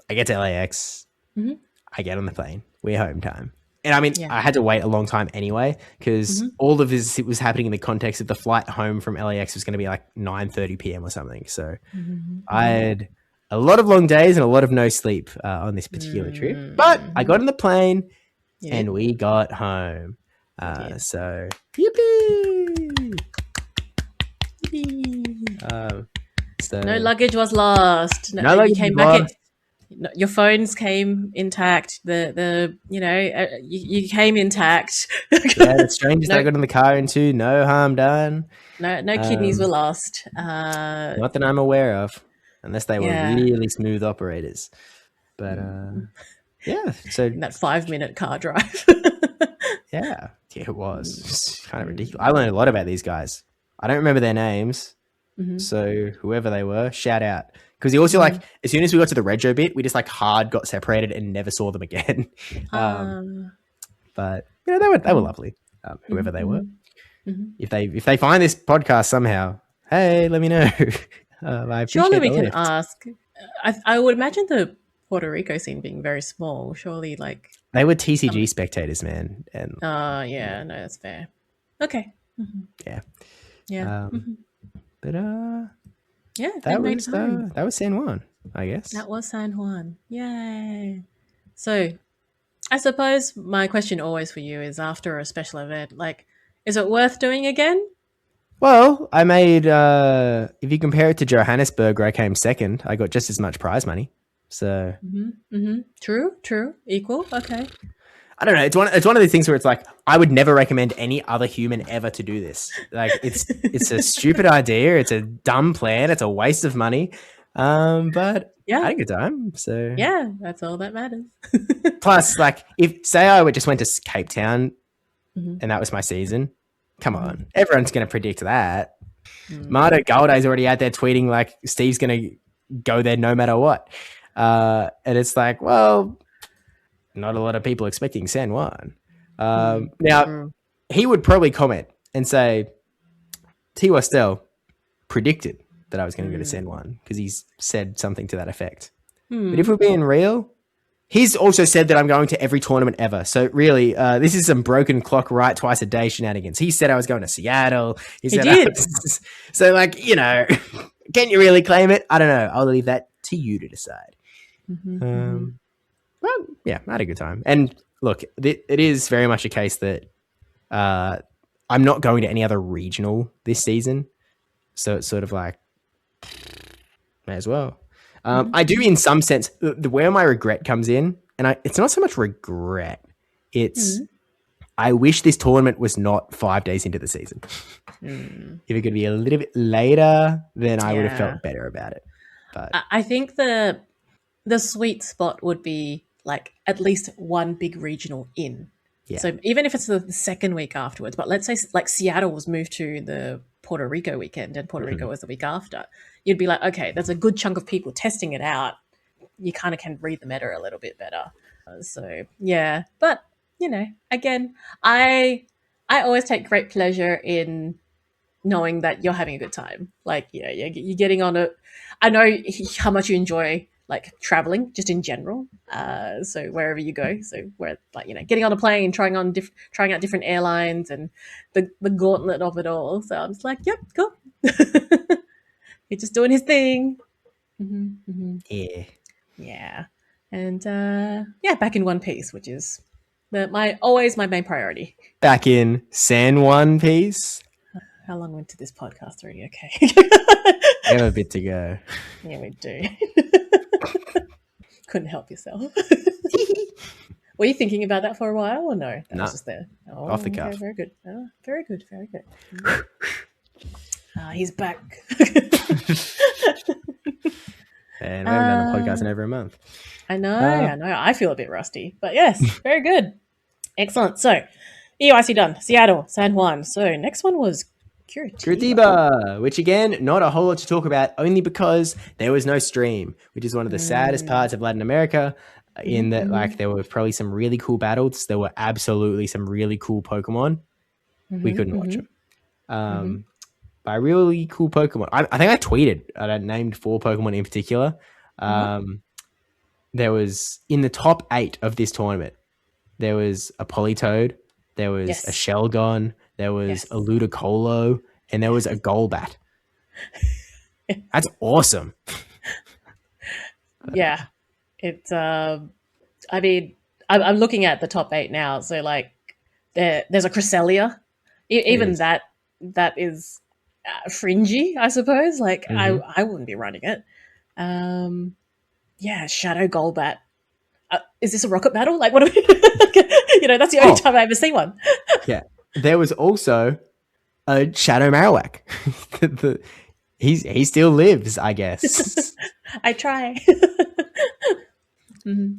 Speaker 1: I get to LAX. I get on the plane. We're home time. And I had to wait a long time anyway because all of this was happening in the context of the flight home from LAX was going to be 9:30 p.m. or something. So I had a lot of long days and a lot of no sleep on this particular trip. But I got on the plane and we got home. So yippee!
Speaker 2: No luggage was lost.
Speaker 1: No luggage
Speaker 2: came
Speaker 1: was
Speaker 2: back.
Speaker 1: lost.
Speaker 2: Your phones came intact. You came intact.
Speaker 1: The strangers that I got in the car into, no harm done.
Speaker 2: No kidneys were lost.
Speaker 1: Not that I'm aware of, unless they were really smooth operators. But so
Speaker 2: that 5-minute car drive.
Speaker 1: yeah, it was just kind of ridiculous. I learned a lot about these guys. I don't remember their names, so whoever they were, shout out. Because he also as soon as we got to the Rego bit, we just hard got separated and never saw them again. But they were lovely, whoever they were. If they find this podcast somehow, hey, let me know.
Speaker 2: Surely we can ask. I would imagine the Puerto Rico scene being very small. Surely,
Speaker 1: they were TCG spectators, man. And
Speaker 2: no, that's fair. Okay.
Speaker 1: Yeah. But that was San Juan, I guess.
Speaker 2: That was San Juan. Yay. So I suppose my question always for you is, after a special event, is it worth doing again?
Speaker 1: Well, I made, if you compare it to Johannesburg, where I came second, I got just as much prize money. So
Speaker 2: True. Equal. Okay.
Speaker 1: I don't know. It's one of those things where it's I would never recommend any other human ever to do this. It's a stupid idea. It's a dumb plan. It's a waste of money. But I had a good time. So
Speaker 2: yeah, that's all that matters.
Speaker 1: Plus, if say I just went to Cape Town and that was my season, come on, everyone's going to predict that. Marta Galde's already out there tweeting Steve's going to go there no matter what. And it's well, not a lot of people expecting San Juan. Now, he would probably comment and say, T. Wastel predicted that I was going to go to San Juan because he's said something to that effect. But if we're being real, he's also said that I'm going to every tournament ever. So really, this is some broken clock right twice a day shenanigans. He said I was going to Seattle. He did. So can you really claim it? I don't know. I'll leave that to you to decide. Well, yeah, I had a good time. And look, it is very much a case that I'm not going to any other regional this season. So it's sort of may as well. I do, in some sense, where my regret comes in, and it's not so much regret. It's I wish this tournament was not 5 days into the season. If it could be a little bit later, then I would have felt better about it. But
Speaker 2: I think the sweet spot would be like at least one big regional in.
Speaker 1: Yeah.
Speaker 2: So even if it's the second week afterwards, but let's say like Seattle was moved to the Puerto Rico weekend and Puerto Rico was the week after, you'd be like, okay, there's a good chunk of people testing it out. You kind of can read the meta a little bit better. So yeah, but again, I always take great pleasure in knowing that you're having a good time. Like, you're getting on it. I know how much you enjoy like traveling just in general. So wherever you go, so where like getting on a plane, trying out different airlines and the gauntlet of it all. So I'm just like, yep, cool. He's just doing his thing.
Speaker 1: Yeah.
Speaker 2: Yeah, and back in one piece, which is always my main priority.
Speaker 1: Back in San Juan piece.
Speaker 2: How long went to this podcast already? Okay.
Speaker 1: We have a bit to go.
Speaker 2: Yeah, we do. Couldn't help yourself. Were you thinking about that for a while or no? That was just there. Oh,
Speaker 1: off the cuff.
Speaker 2: Okay, very good. Oh, very good. Very good. He's back.
Speaker 1: And we haven't done a podcast in over a month.
Speaker 2: I know. I feel a bit rusty. But yes, very good. Excellent. So, EUIC done. Seattle, San Juan. So, next one was
Speaker 1: Curitiba, which again, not a whole lot to talk about, only because there was no stream, which is one of the saddest parts of Latin America. In that, like, there were probably some really cool battles. There were absolutely some really cool Pokemon. We couldn't watch them. By really cool Pokemon, I think I tweeted. I named 4 Pokemon in particular. There was in the top 8 of this tournament. There was a Politoed. There was a Shelgon. There was a Ludicolo, and there was a Golbat. That's awesome.
Speaker 2: Yeah, it's. I mean, I'm looking at the top 8 now. So like, there's a Cresselia. Even that is fringy, I suppose. Like, I wouldn't be running it. Shadow Golbat. Is this a rocket battle? Like, what? Are we that's the only time I ever see one.
Speaker 1: Yeah. There was also a Shadow Marowak. He still lives, I guess.
Speaker 2: I try.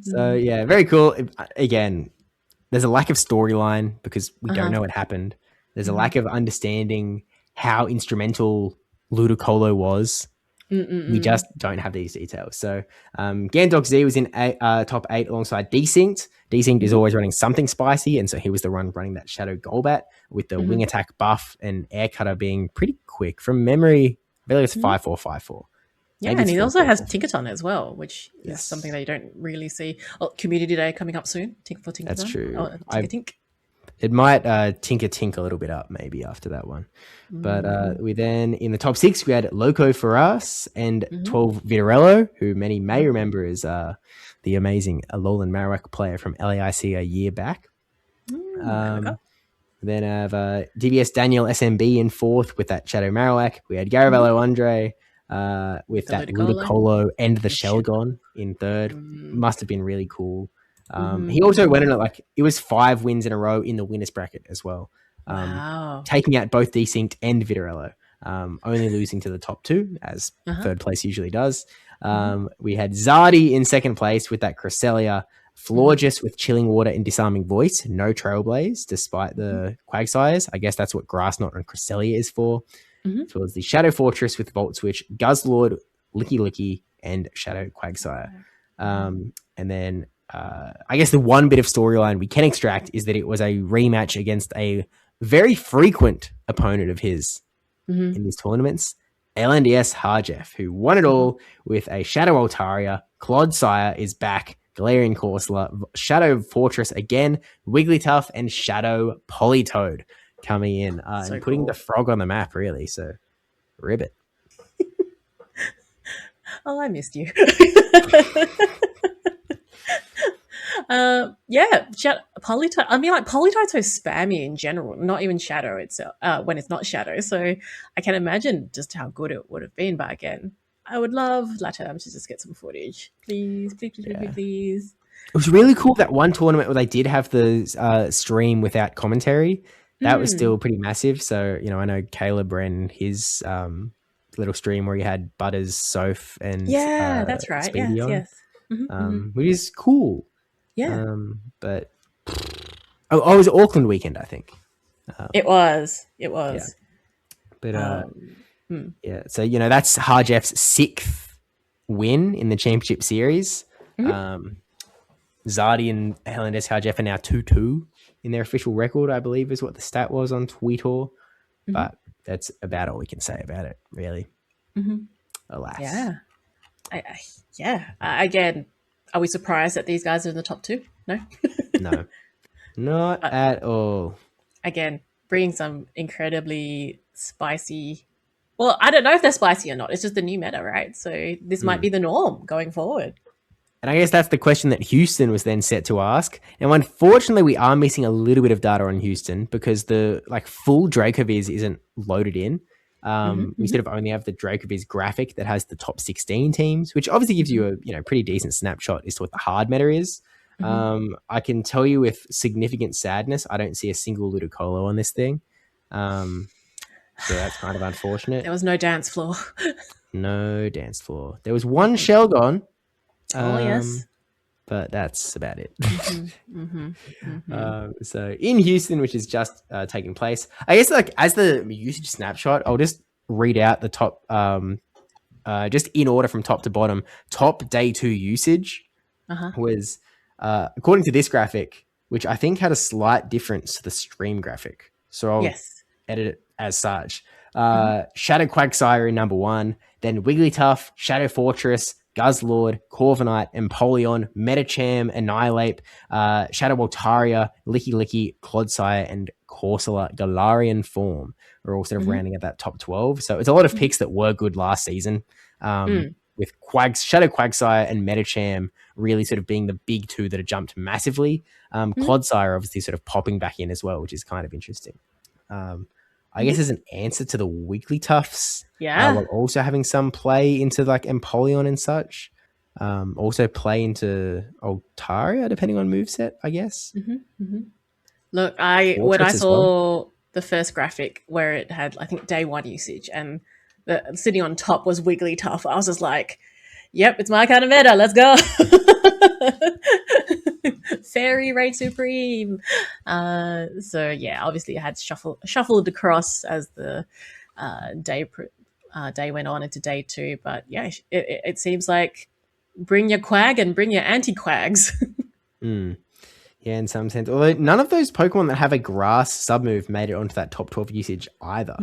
Speaker 1: So yeah, very cool. Again, there's a lack of storyline because we don't know what happened. There's a lack of understanding how instrumental Ludicolo was. We just don't have these details. So Gandalf Z was in top 8 alongside Desynct. Desynct is always running something spicy, and so he was the one running that Shadow Golbat with the wing attack buff and air cutter being pretty quick. From memory, I believe it's 5-4, 5-4.
Speaker 2: Yeah, and he also has Tinkaton as well, which is something that you don't really see. Oh, Community Day coming up soon. Tinkaton.
Speaker 1: That's true.
Speaker 2: Oh, Tink.
Speaker 1: It might tink a little bit up maybe after that one. But we then, in the top 6, we had Loco for us and 12 Vitorello, who many may remember as the amazing Alolan Marowak player from LAIC a year back. Then have DBS Daniel SMB in 4th with that Shadow Marowak. We had Garavello Andre with that Ludicolo and the Shelgon in 3rd. Must have been really cool. He also went in it was 5 wins in a row in the winners bracket as well. Taking out both Desynct and Vitorello, only losing to the top 2 as 3rd place usually does. We had Zardy in 2nd place with that Cresselia, Florges with Chilling Water and Disarming Voice, no Trailblaze despite the Quagsires. I guess that's what Grassnot and Cresselia is for. As well as the Shadow Fortress with Volt Switch, Guzzlord, Licky Licky, and Shadow Quagsire. And then I guess the one bit of storyline we can extract is that it was a rematch against a very frequent opponent of his in these tournaments, LNDS Harjeff, who won it all with a Shadow Altaria. Clodsire is back, Galarian Corsola, Shadow Fortress again, Wigglytuff, and Shadow Politoed coming in and putting the frog on the map, really. So, ribbit.
Speaker 2: Oh, I missed you. Politoed. I mean, like, Politoed's so spammy in general, not even Shadow itself, when it's not Shadow. So I can imagine just how good it would have been back then. I would love Latam to just get some footage. Please. It
Speaker 1: was really cool that one tournament where they did have the stream without commentary. That was still pretty massive. So, I know Caleb ran his little stream where he had Butters, Soph, and
Speaker 2: that's right.
Speaker 1: Speedy on,
Speaker 2: yes.
Speaker 1: which is cool.
Speaker 2: Yeah.
Speaker 1: But it was Auckland weekend, I think.
Speaker 2: It was. It
Speaker 1: Yeah.
Speaker 2: was.
Speaker 1: But yeah, so that's Harjeff's sixth win in the championship series. Zardi and Hernandez Harjeff are now 2-2 in their official record, I believe is what the stat was on Twitter. But that's about all we can say about it, really. Alas.
Speaker 2: Yeah. Again, are we surprised that these guys are in the top two? No.
Speaker 1: No, not at all.
Speaker 2: Again, bringing some incredibly spicy. Well, I don't know if they're spicy or not. It's just the new meta, right? So this might be the norm going forward.
Speaker 1: And I guess that's the question that Houston was then set to ask. And unfortunately, we are missing a little bit of data on Houston because the full Dracoviz isn't loaded in. We sort of only have the Dracoviz graphic that has the top 16 teams, which obviously gives you a pretty decent snapshot as to what the hard meta is. I can tell you with significant sadness, I don't see a single Ludicolo on this thing. So that's kind of unfortunate.
Speaker 2: There was no dance floor.
Speaker 1: No dance floor. There was one Shelgon.
Speaker 2: Yes.
Speaker 1: But that's about it. So in Houston, which is just taking place, I guess as the usage snapshot, I'll just read out the top, just in order from top to bottom. Top day 2 usage was, according to this graphic, which I think had a slight difference to the stream graphic. So I'll edit it as such. Shadow Quagsire in number 1, then Wigglytuff, Shadow Fortress, Guzzlord, Corviknight, Empoleon, Metacham, Annihilate, Shadow Voltaria, Licky, Clodsire, and Corsola Galarian form are all sort of rounding at that top 12. So it's a lot of picks that were good last season, with Shadow Quagsire and Metacham really sort of being the big two that have jumped massively. Clodsire obviously sort of popping back in as well, which is kind of interesting. I guess as an answer to the Wigglytuffs, while also having some play into Empoleon and such. Also play into Altaria, depending on moveset, I guess.
Speaker 2: Look, when I saw the first graphic where it had, I think, day 1 usage and sitting on top was Wigglytuff, I was just like, yep, it's my kind of meta. Let's go. Fairy Raid Supreme. So yeah, obviously it had shuffled across as the day went on into day 2. But yeah, it seems like bring your Quag and bring your anti-Quags.
Speaker 1: Yeah, in some sense. Although none of those Pokemon that have a grass submove made it onto that top 12 usage either.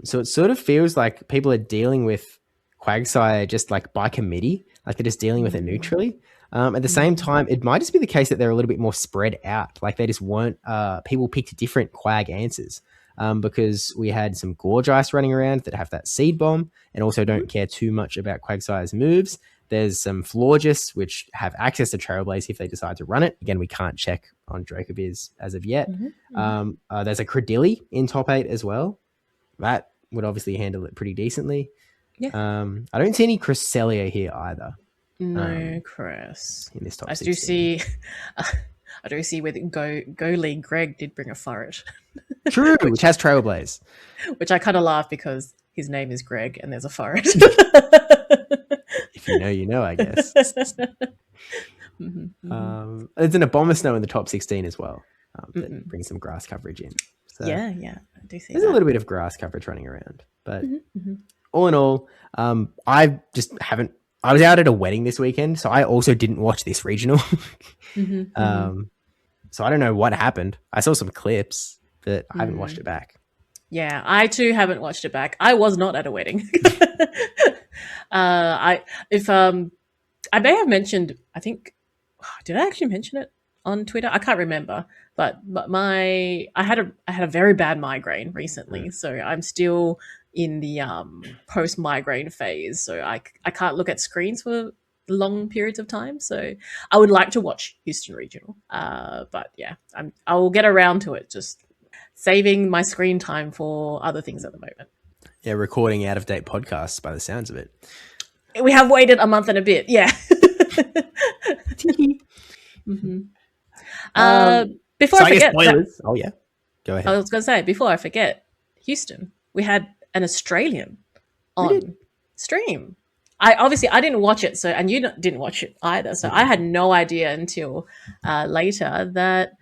Speaker 1: So it sort of feels like people are dealing with Quagsire just by committee. Like they're just dealing with it neutrally. At the same time, it might just be the case that they're a little bit more spread out. Like they just weren't, people picked different Quag answers. Because we had some Gorge Ice running around that have that Seed Bomb and also don't care too much about Quagsire's moves. There's some Florges, which have access to Trailblaze if they decide to run it. Again, we can't check on Dracoviz as of yet. There's a Credilli in top 8 as well. That would obviously handle it pretty decently. I don't see any Cresselia here either.
Speaker 2: No, Chris.
Speaker 1: In this top
Speaker 2: I
Speaker 1: 16.
Speaker 2: do see with Go League Greg did bring a Forest.
Speaker 1: True, which has Trailblaze.
Speaker 2: Which I kind of laugh because his name is Greg and there's a Forest.
Speaker 1: If you know, you know, I guess. There's an Abomasnow in the top 16 as well. That brings some grass coverage in. So
Speaker 2: yeah, I do see
Speaker 1: there's a little bit of grass coverage running around. But all in all, I was out at a wedding this weekend, so I also didn't watch this regional. So I don't know what happened. I saw some clips, but I haven't watched it back.
Speaker 2: Yeah, I too haven't watched it back. I was not at a wedding. I may have mentioned, I think, did I actually mention it on Twitter? I can't remember, but I had a very bad migraine recently, so I'm still in the post migraine phase. So I can't look at screens for long periods of time. So I would like to watch Houston Regional, but yeah, I will get around to it. Just saving my screen time for other things at the moment.
Speaker 1: Yeah, recording out of date podcasts by the sounds of it.
Speaker 2: We have waited a month and a bit. Yeah. Before I forget,
Speaker 1: spoilers. Oh yeah, go ahead.
Speaker 2: I was going to say before I forget, Houston, we had an Australian on stream. I didn't watch it, so and you didn't watch it either, so I had no idea until later that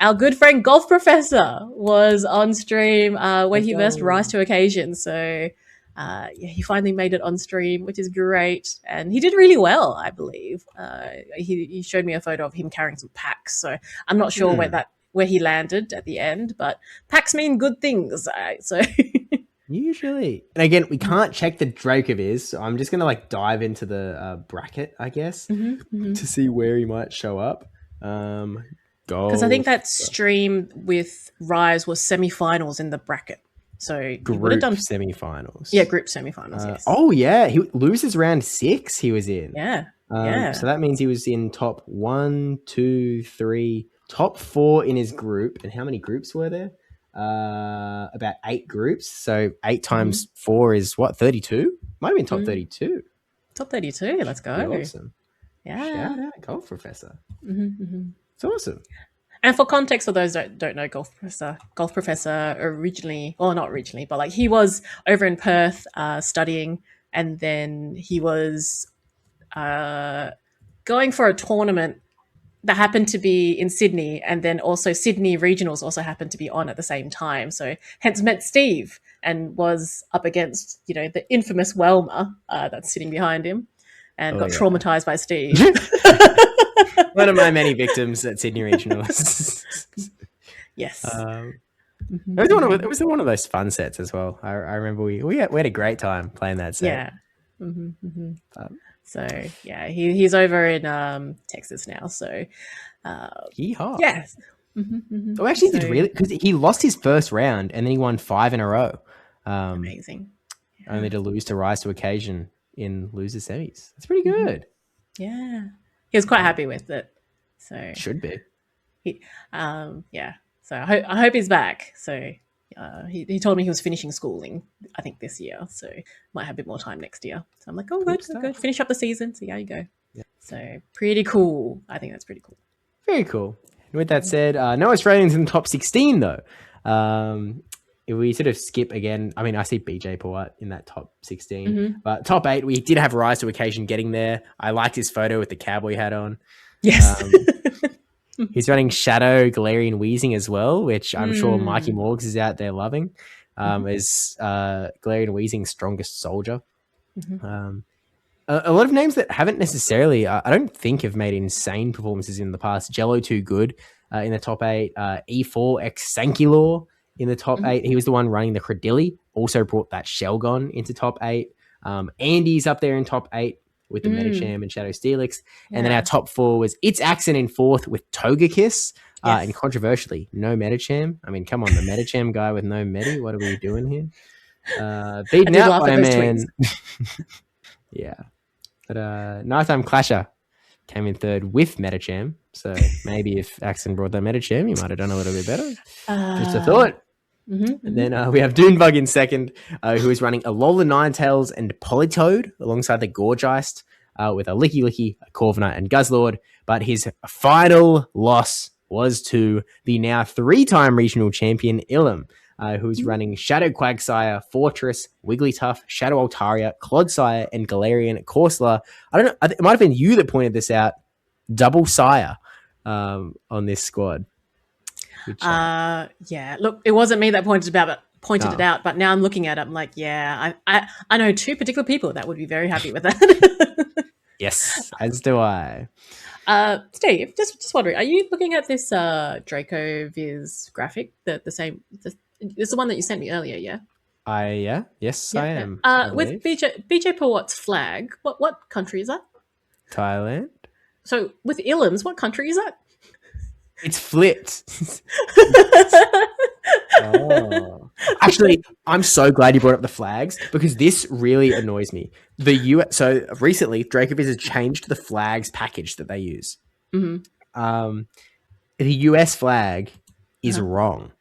Speaker 2: our good friend Golf Professor was on stream when he first rise to occasion. So yeah, he finally made it on stream, which is great, and he did really well, I believe. He showed me a photo of him carrying some packs, so I'm not sure where he landed at the end, but packs mean good things, so.
Speaker 1: Usually. And again, we can't check the Dracoviz, so I'm just going to like dive into the bracket, I guess, to see where he might show up.
Speaker 2: Because I think that stream with Rise was semifinals in the bracket. So
Speaker 1: group would have done semifinals.
Speaker 2: Yeah, group semifinals, yes.
Speaker 1: Oh, yeah. He loses round 6 he was in.
Speaker 2: Yeah.
Speaker 1: So that means he was in top 1, 2, 3, top 4 in his group. And how many groups were there? About 8 groups. So 8 times 4 is what, 32? Might have been top 32.
Speaker 2: Top 32. Let's go.
Speaker 1: Awesome.
Speaker 2: Yeah.
Speaker 1: Shout out Golf Professor. It's awesome.
Speaker 2: And for context, for those that don't know, Golf Professor originally, well, not originally, but like he was over in Perth studying, and then he was going for a tournament that happened to be in Sydney, and then also Sydney regionals also happened to be on at the same time. So hence met Steve and was up against, the infamous Welmer that's sitting behind him, and got traumatized by Steve.
Speaker 1: One of my many victims at Sydney regionals.
Speaker 2: Yes.
Speaker 1: It was one of those fun sets as well. I remember we had a great time playing that set.
Speaker 2: Yeah. So yeah, he's over in Texas now. So
Speaker 1: yeehaw.
Speaker 2: Yes.
Speaker 1: Oh, actually, did really, because he lost his first round and then he won 5 in a row.
Speaker 2: Amazing. Yeah.
Speaker 1: Only to lose to rise to occasion in loser semis. That's pretty good.
Speaker 2: Yeah, he was quite happy with it. So
Speaker 1: should be.
Speaker 2: Yeah. So I hope he's back. So he told me he was finishing schooling, I think this year. So might have a bit more time next year. So I'm like, oh, good. Finish up the season. See how you go. Yeah. So pretty cool. I think that's pretty cool.
Speaker 1: Very cool. And with that said, no Australians in the top 16 though. If we sort of skip again, I mean, I see BJ Pawat in that top 16, but top 8, we did have rise to occasion getting there. I liked his photo with the cowboy hat on.
Speaker 2: Yes.
Speaker 1: He's running Shadow, Galarian Wheezing as well, which I'm sure Mikey Morgs is out there loving, as Galarian Wheezing's strongest soldier. A lot of names that haven't necessarily, I don't think, have made insane performances in the past. Jello Too Good in the top 8, E4 X Sankilor in the top 8. He was the one running the Credilli, also brought that Shelgon into top 8. Andy's up there in top 8 with the Metacham and Shadow Steelix. And then our top 4 was It's Accent in 4th with Togekiss. And controversially, no Metacham. I mean, come on, the Metacham guy with no Meti. What are we doing here? Beaten out by a man. Yeah. But Nighttime Clasher came in 3rd with Metacham. So maybe if Accent brought that Metacham, he might have done a little bit better. Just a thought. And then we have Dunebug in 2nd, who is running Alola Ninetales and Politoed alongside the Gorgeist with a Licky, a Corviknight, and Guzzlord. But his final loss was to the now 3-time regional champion, Ilum, who's running Shadow Quagsire, Fortress, Wigglytuff, Shadow Altaria, Clodsire, and Galarian Corsola. I don't know, it might have been you that pointed this out. Double Sire on this squad.
Speaker 2: Yeah, look, it wasn't me that pointed it out, but now I'm looking at it, I'm like, yeah, I know 2 particular people that would be very happy with that.
Speaker 1: Yes, as do I.
Speaker 2: Steve, just wondering, are you looking at this Dracoviz graphic, the same? It's the one that you sent me earlier, yeah?
Speaker 1: Yes, I am.
Speaker 2: With BJ Pawat's flag, what country is that?
Speaker 1: Thailand.
Speaker 2: So with Ilum's, what country is that?
Speaker 1: It's flipped. Actually, I'm so glad you brought up the flags because this really annoys me. So recently, Dracoviz has changed the flags package that they use. The US flag is wrong.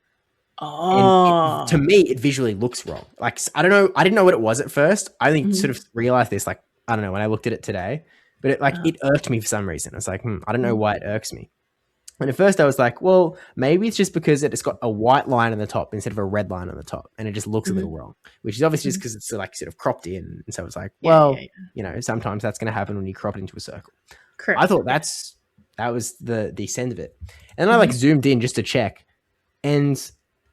Speaker 2: Oh,
Speaker 1: to me, it visually looks wrong. Like, I don't know. I didn't know what it was at first. I only sort of realized this, like, I don't know, when I looked at it today. But it irked me for some reason. I was like, I don't know why it irks me. And at first I was like, well, maybe it's just because it's got a white line on the top instead of a red line on the top. And it just looks a little wrong, which is obviously just because it's like sort of cropped in. And so it's like, well, sometimes that's going to happen when you crop it into a circle.
Speaker 2: Correct.
Speaker 1: I thought that was the extent of it. And I like zoomed in just to check. And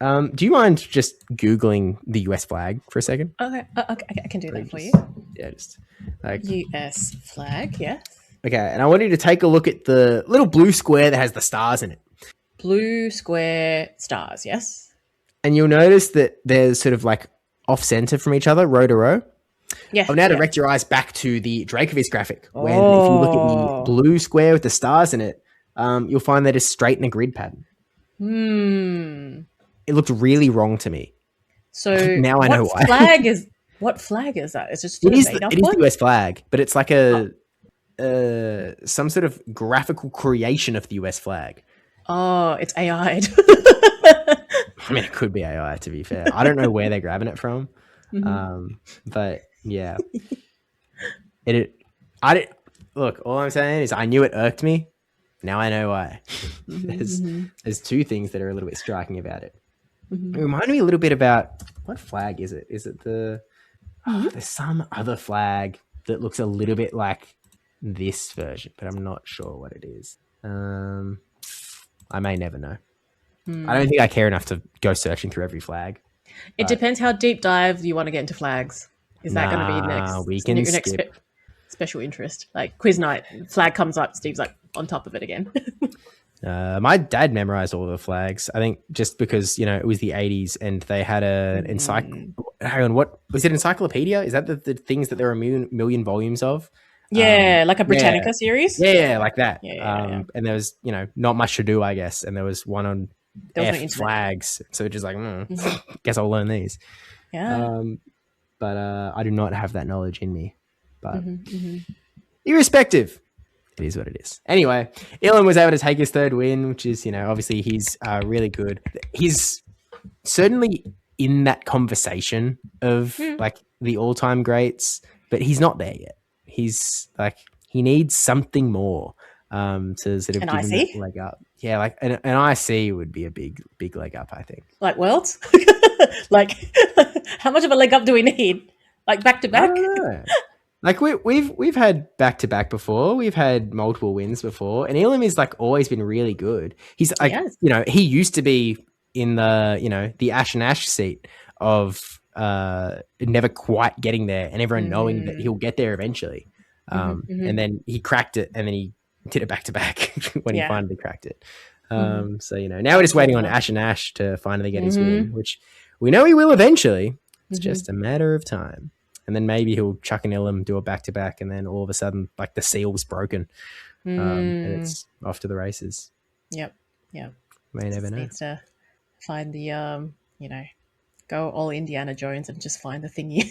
Speaker 1: do you mind just Googling the US flag for a second?
Speaker 2: Okay, I can do that for you.
Speaker 1: Yeah, just like
Speaker 2: US flag, yeah.
Speaker 1: Okay, and I want you to take a look at the little blue square that has the stars in it.
Speaker 2: Blue square stars, yes.
Speaker 1: And you'll notice that there's sort of like off center from each other, row to row.
Speaker 2: Yeah.
Speaker 1: I'll now direct your eyes back to the Dracovic graphic, when if you look at the blue square with the stars in it, you'll find that it's straight in a grid pattern. It looked really wrong to me.
Speaker 2: So
Speaker 1: now I know why.
Speaker 2: What flag is that? Is it just
Speaker 1: it is the US flag, but it's like some sort of graphical creation of the US flag.
Speaker 2: Oh, it's AI'd.
Speaker 1: I mean, it could be AI, to be fair. I don't know where they're grabbing it from. But yeah. Look, all I'm saying is I knew it irked me. Now I know why. There's two things that are a little bit striking about it. It reminded me a little bit about, what flag is it? Is it there's some other flag that looks a little bit like this version, but I'm not sure what it is. I may never know. I don't think I care enough to go searching through every flag.
Speaker 2: It depends how deep dive you want to get into flags. Is that going to be next?
Speaker 1: We can skip.
Speaker 2: Special interest, like quiz night, flag comes up, Steve's like on top of it again.
Speaker 1: My dad memorized all the flags. I think just because it was the 80s and they had an Hang on, what was it? Encyclopedia? Is that the things that there are a million volumes of?
Speaker 2: Yeah, like a Britannica series.
Speaker 1: Yeah, like that.
Speaker 2: Yeah.
Speaker 1: And there was not much to do, I guess. And there was one on
Speaker 2: no
Speaker 1: flags, so it's just like, guess I'll learn these.
Speaker 2: Yeah.
Speaker 1: But I do not have that knowledge in me. But irrespective, it is what it is. Anyway, Ilan was able to take his third win, which is, obviously he's really good. He's certainly in that conversation of like the all-time greats, but he's not there yet. He's like, he needs something more to sort of give him that leg up. Yeah, like an IC would be a big leg up, I think.
Speaker 2: Like worlds? Like how much of a leg up do we need? Like back to back?
Speaker 1: I don't know. Like we've had back to back before. We've had multiple wins before, and Elam is like always been really good. He's like, he used to be in the the Ash and Ash seat of never quite getting there, and everyone knowing that he'll get there eventually. And then he cracked it, and then he did it back to back when he finally cracked it. So now we're just waiting on Ash and Ash to finally get his win, which we know he will eventually. It's just a matter of time. And then maybe he'll chuck an Ilum, do a back-to-back, and then all of a sudden, like, the seal's broken. And it's off to the races.
Speaker 2: Yep.
Speaker 1: May never know.
Speaker 2: Needs to find the, go all Indiana Jones and just find the thingy.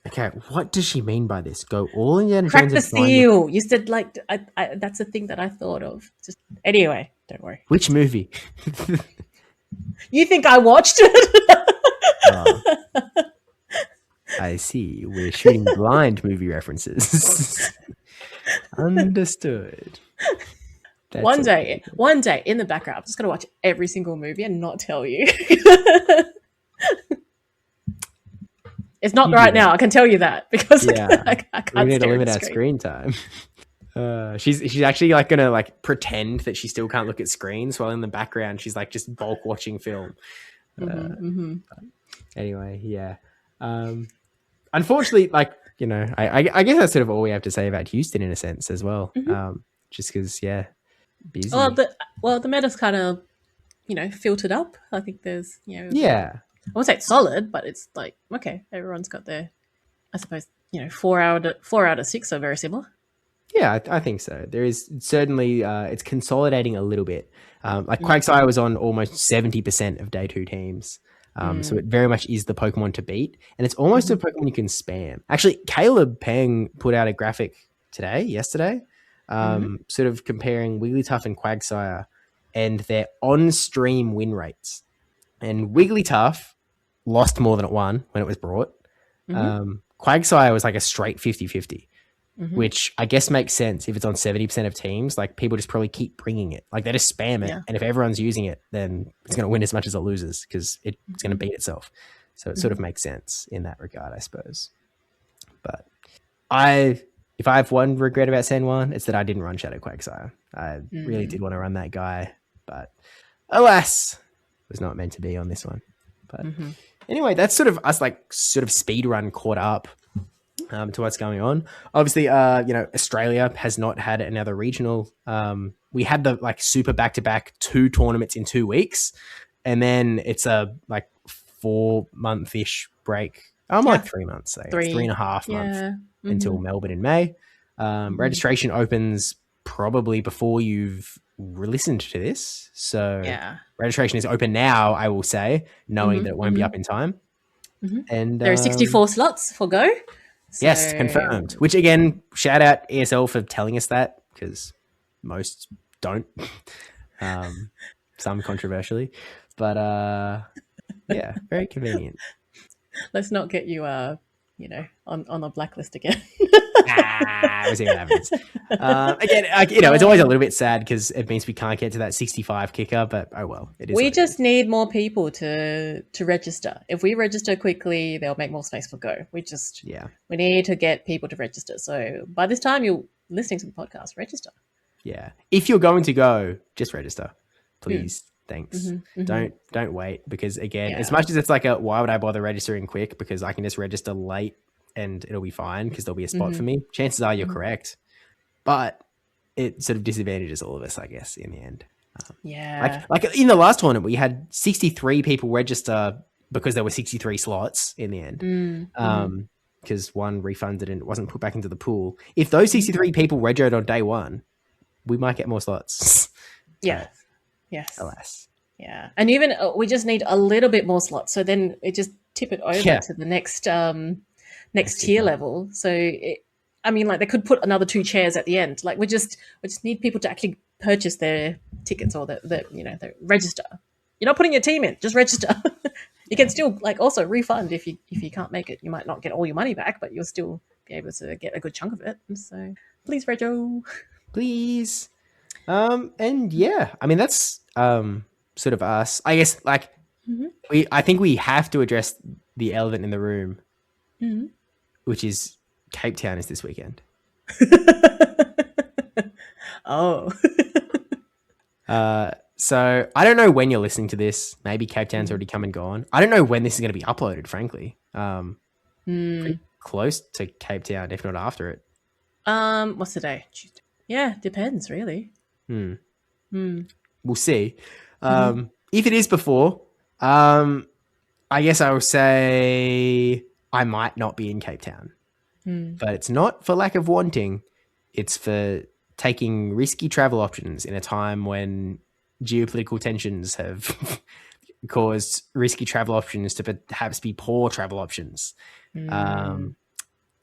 Speaker 1: Okay, what does she mean by this? Go all Indiana
Speaker 2: Crack
Speaker 1: Jones
Speaker 2: the
Speaker 1: and find
Speaker 2: seal. You said, like, I that's a thing that I thought of. Just anyway, don't worry.
Speaker 1: Which movie?
Speaker 2: You think I watched it?
Speaker 1: I see. We're shooting blind movie references. Understood.
Speaker 2: One day in the background, I'm just going to watch every single movie and not tell you. It's not right now. I can tell you that because I can't.
Speaker 1: We need to limit our screen time. She's actually like gonna like pretend that she still can't look at screens while in the background she's like just bulk watching film. Anyway, yeah. Unfortunately, like I guess that's sort of all we have to say about Houston in a sense as well. Just because, busy.
Speaker 2: Well, the meta's kind of filtered up. I think there's I won't say it's solid, but it's like okay, everyone's got their, I suppose 4 out of 6 are very similar.
Speaker 1: Yeah, I think so. There is certainly it's consolidating a little bit. Like Quagsire was on almost 70% of day 2 teams. So it very much is the Pokemon to beat. And it's almost a Pokemon you can spam. Actually, Caleb Peng put out a graphic yesterday, sort of comparing Wigglytuff and Quagsire and their on-stream win rates. And Wigglytuff lost more than it won when it was brought. Quagsire was like a straight 50-50. which I guess makes sense if it's on 70% of teams. Like people just probably keep bringing it. Like they just spam it.
Speaker 2: Yeah.
Speaker 1: And if everyone's using it, then it's going to win as much as it loses because it's going to beat itself. So it sort of makes sense in that regard, I suppose. But if I have one regret about San Juan, it's that I didn't run Shadow Quagsire. I really did want to run that guy, but alas, it was not meant to be on this one. But anyway, that's sort of us speed run caught up to what's going on. Obviously, Australia has not had another regional. We had the super back-to-back 2 tournaments in 2 weeks, and then it's a 4-month-ish break. Like 3 months, so 3.5 months until Melbourne in May. Registration opens probably before you've listened to this. So registration is open now, I will say, knowing that it won't be up in time. And
Speaker 2: there are 64 slots for Go. So...
Speaker 1: Yes, confirmed. Which again, shout out ESL for telling us that, because most don't. Some controversially. But yeah, very convenient.
Speaker 2: Let's not get you on a blacklist again.
Speaker 1: We'll see what happens. Again, it's always a little bit sad because it means we can't get to that 65 kicker, but oh well. It is.
Speaker 2: We just need more people to register. If we register quickly, they'll make more space for Go. We need to get people to register. So by this time you're listening to the podcast, register.
Speaker 1: Yeah. If you're going to go, just register, please. Thanks. Don't wait, because again, as much as it's why would I bother registering quick, because I can just register late and it'll be fine because there'll be a spot for me. Chances are you're correct, but it sort of disadvantages all of us, I guess, in the end. Like in the last tournament, we had 63 people register because there were 63 slots in the end. Because one refunded and it wasn't put back into the pool. If those 63 people registered on day one, we might get more slots.
Speaker 2: Yeah. Yes.
Speaker 1: Alas.
Speaker 2: Yeah. And even we just need a little bit more slots. So then it just tip it over to the next tier level. So they could put another 2 chairs at the end. We just need people to actually purchase their tickets or the register. You're not putting your team in, just register. You can still also refund if you can't make it. You might not get all your money back, but you'll still be able to get a good chunk of it. So please, Rego.
Speaker 1: Please. And yeah, that's sort of us. I guess I think we have to address the elephant in the room, which is Cape Town is this weekend.
Speaker 2: Oh.
Speaker 1: So I don't know when you're listening to this. Maybe Cape Town's already come and gone. I don't know when this is going to be uploaded, frankly. Pretty close to Cape Town, if not after it.
Speaker 2: What's the day? Tuesday. Yeah, depends, really.
Speaker 1: We'll see. If it is before, I guess I will say I might not be in Cape Town. But it's not for lack of wanting. It's for taking risky travel options in a time when geopolitical tensions have caused risky travel options to perhaps be poor travel options.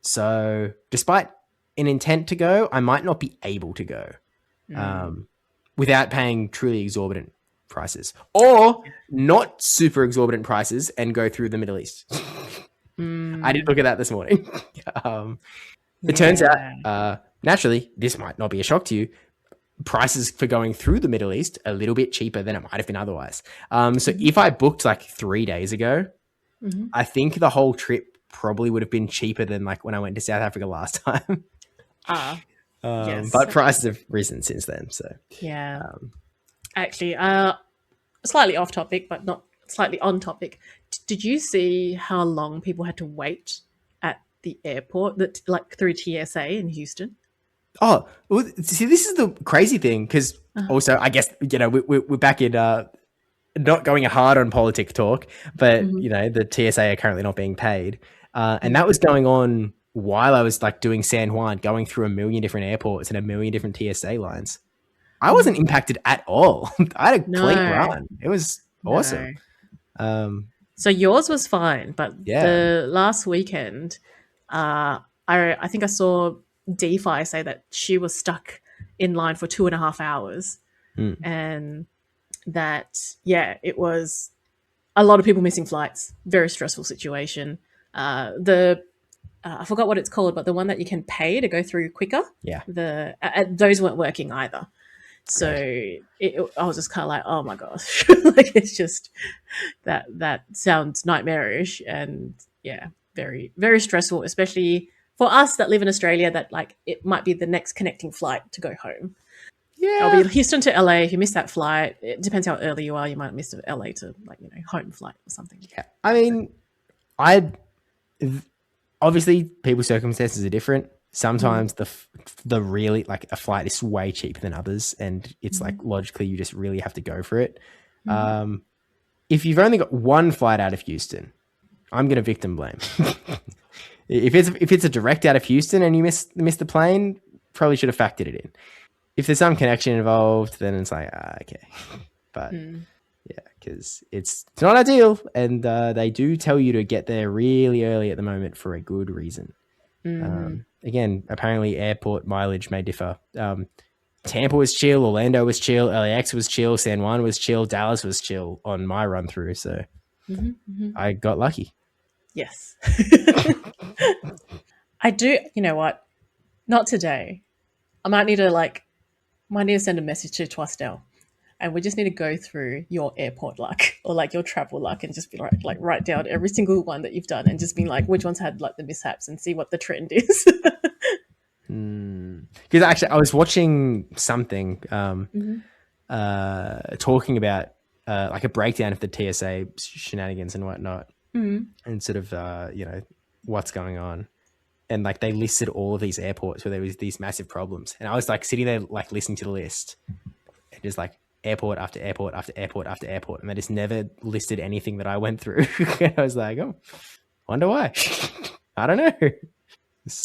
Speaker 1: So despite an intent to go, I might not be able to go without paying truly exorbitant prices, or not super exorbitant prices and go through the Middle East. I did look at that this morning. It turns out, naturally, this might not be a shock to you, prices for going through the Middle East are a little bit cheaper than it might have been otherwise. So if I booked 3 days ago, I think the whole trip probably would have been cheaper than when I went to South Africa last time.
Speaker 2: Yes.
Speaker 1: But prices have risen since then. So
Speaker 2: actually, slightly off topic, but not slightly on topic. Did you see how long people had to wait at the airport through TSA in Houston?
Speaker 1: Oh, well, see, this is the crazy thing, because also, I guess, we're back in not going hard on politic talk, but, the TSA are currently not being paid. And that was going on while I was doing San Juan, going through a million different airports and a million different TSA lines. I wasn't impacted at all. I had a clean run. It was awesome.
Speaker 2: So yours was fine, but the last weekend, I think I saw DeFi say that she was stuck in line for 2.5 hours, and that it was a lot of people missing flights. Very stressful situation. The I forgot what it's called, but the one that you can pay to go through quicker.
Speaker 1: Yeah.
Speaker 2: Those weren't working either. So I was just kind of like, oh my gosh, like it's just that sounds nightmarish, and yeah, very very stressful, especially for us that live in Australia. That like it might be the next connecting flight to go home.
Speaker 1: Yeah.
Speaker 2: I'll be Houston to LA. If you miss that flight, it depends how early you are. You might miss the LA to home flight or something.
Speaker 1: Yeah. I mean, obviously people's circumstances are different. Sometimes the really like a flight is way cheaper than others, and it's like logically you just really have to go for it. If you've only got one flight out of Houston, I'm going to victim blame. if it's a direct out of Houston and you miss the plane, probably should have factored it in. If there's some connection involved, then it's like okay, but yeah, because it's not ideal, and they do tell you to get there really early at the moment for a good reason. Again, apparently airport mileage may differ. Tampa was chill, Orlando was chill, LAX was chill, San Juan was chill, Dallas was chill on my run through. So I got lucky.
Speaker 2: Yes. I do. You know what? Not today. I might need to send a message to Twastel, and we just need to go through your airport luck or like your travel luck and just be like write down every single one that you've done and just be like which ones had like the mishaps and see what the trend is.
Speaker 1: Because actually I was watching something talking about like a breakdown of the TSA shenanigans and whatnot, and sort of what's going on. And like they listed all of these airports where there was these massive problems, and I was like sitting there like listening to the list, and just like airport after airport after airport after airport, and they just never listed anything that I went through. I was like, oh, wonder why. I don't know.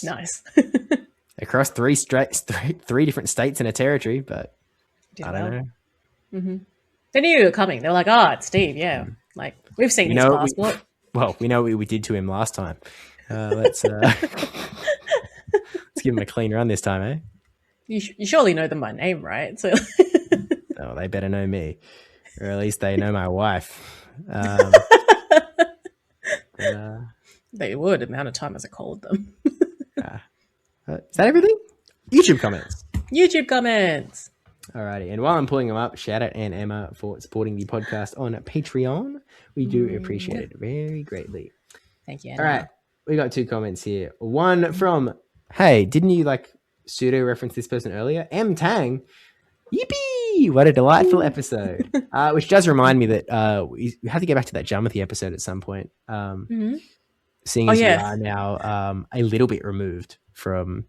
Speaker 2: Nice.
Speaker 1: Across three different states and a territory, but I don't know.
Speaker 2: They knew you were coming. They were like, oh, it's Steve. Yeah, like we've seen his passport.
Speaker 1: We know what we did to him last time. Let's give him a clean run this time, eh?
Speaker 2: You surely know them by name, right? So
Speaker 1: oh, they better know me, or at least they know my wife.
Speaker 2: They would. The amount of time as I called them.
Speaker 1: Is that everything? YouTube comments.
Speaker 2: YouTube comments.
Speaker 1: Alrighty, and while I'm pulling them up, shout out Ann Emma for supporting the podcast on Patreon. We do appreciate it very greatly.
Speaker 2: Thank you,
Speaker 1: Anna. All right, we got 2 comments here. One from, hey, didn't you like pseudo reference this person earlier? M Tang. Yippee! What a delightful episode. Which does remind me that we have to get back to that Jamothy episode at some point. Seeing as we are now a little bit removed from,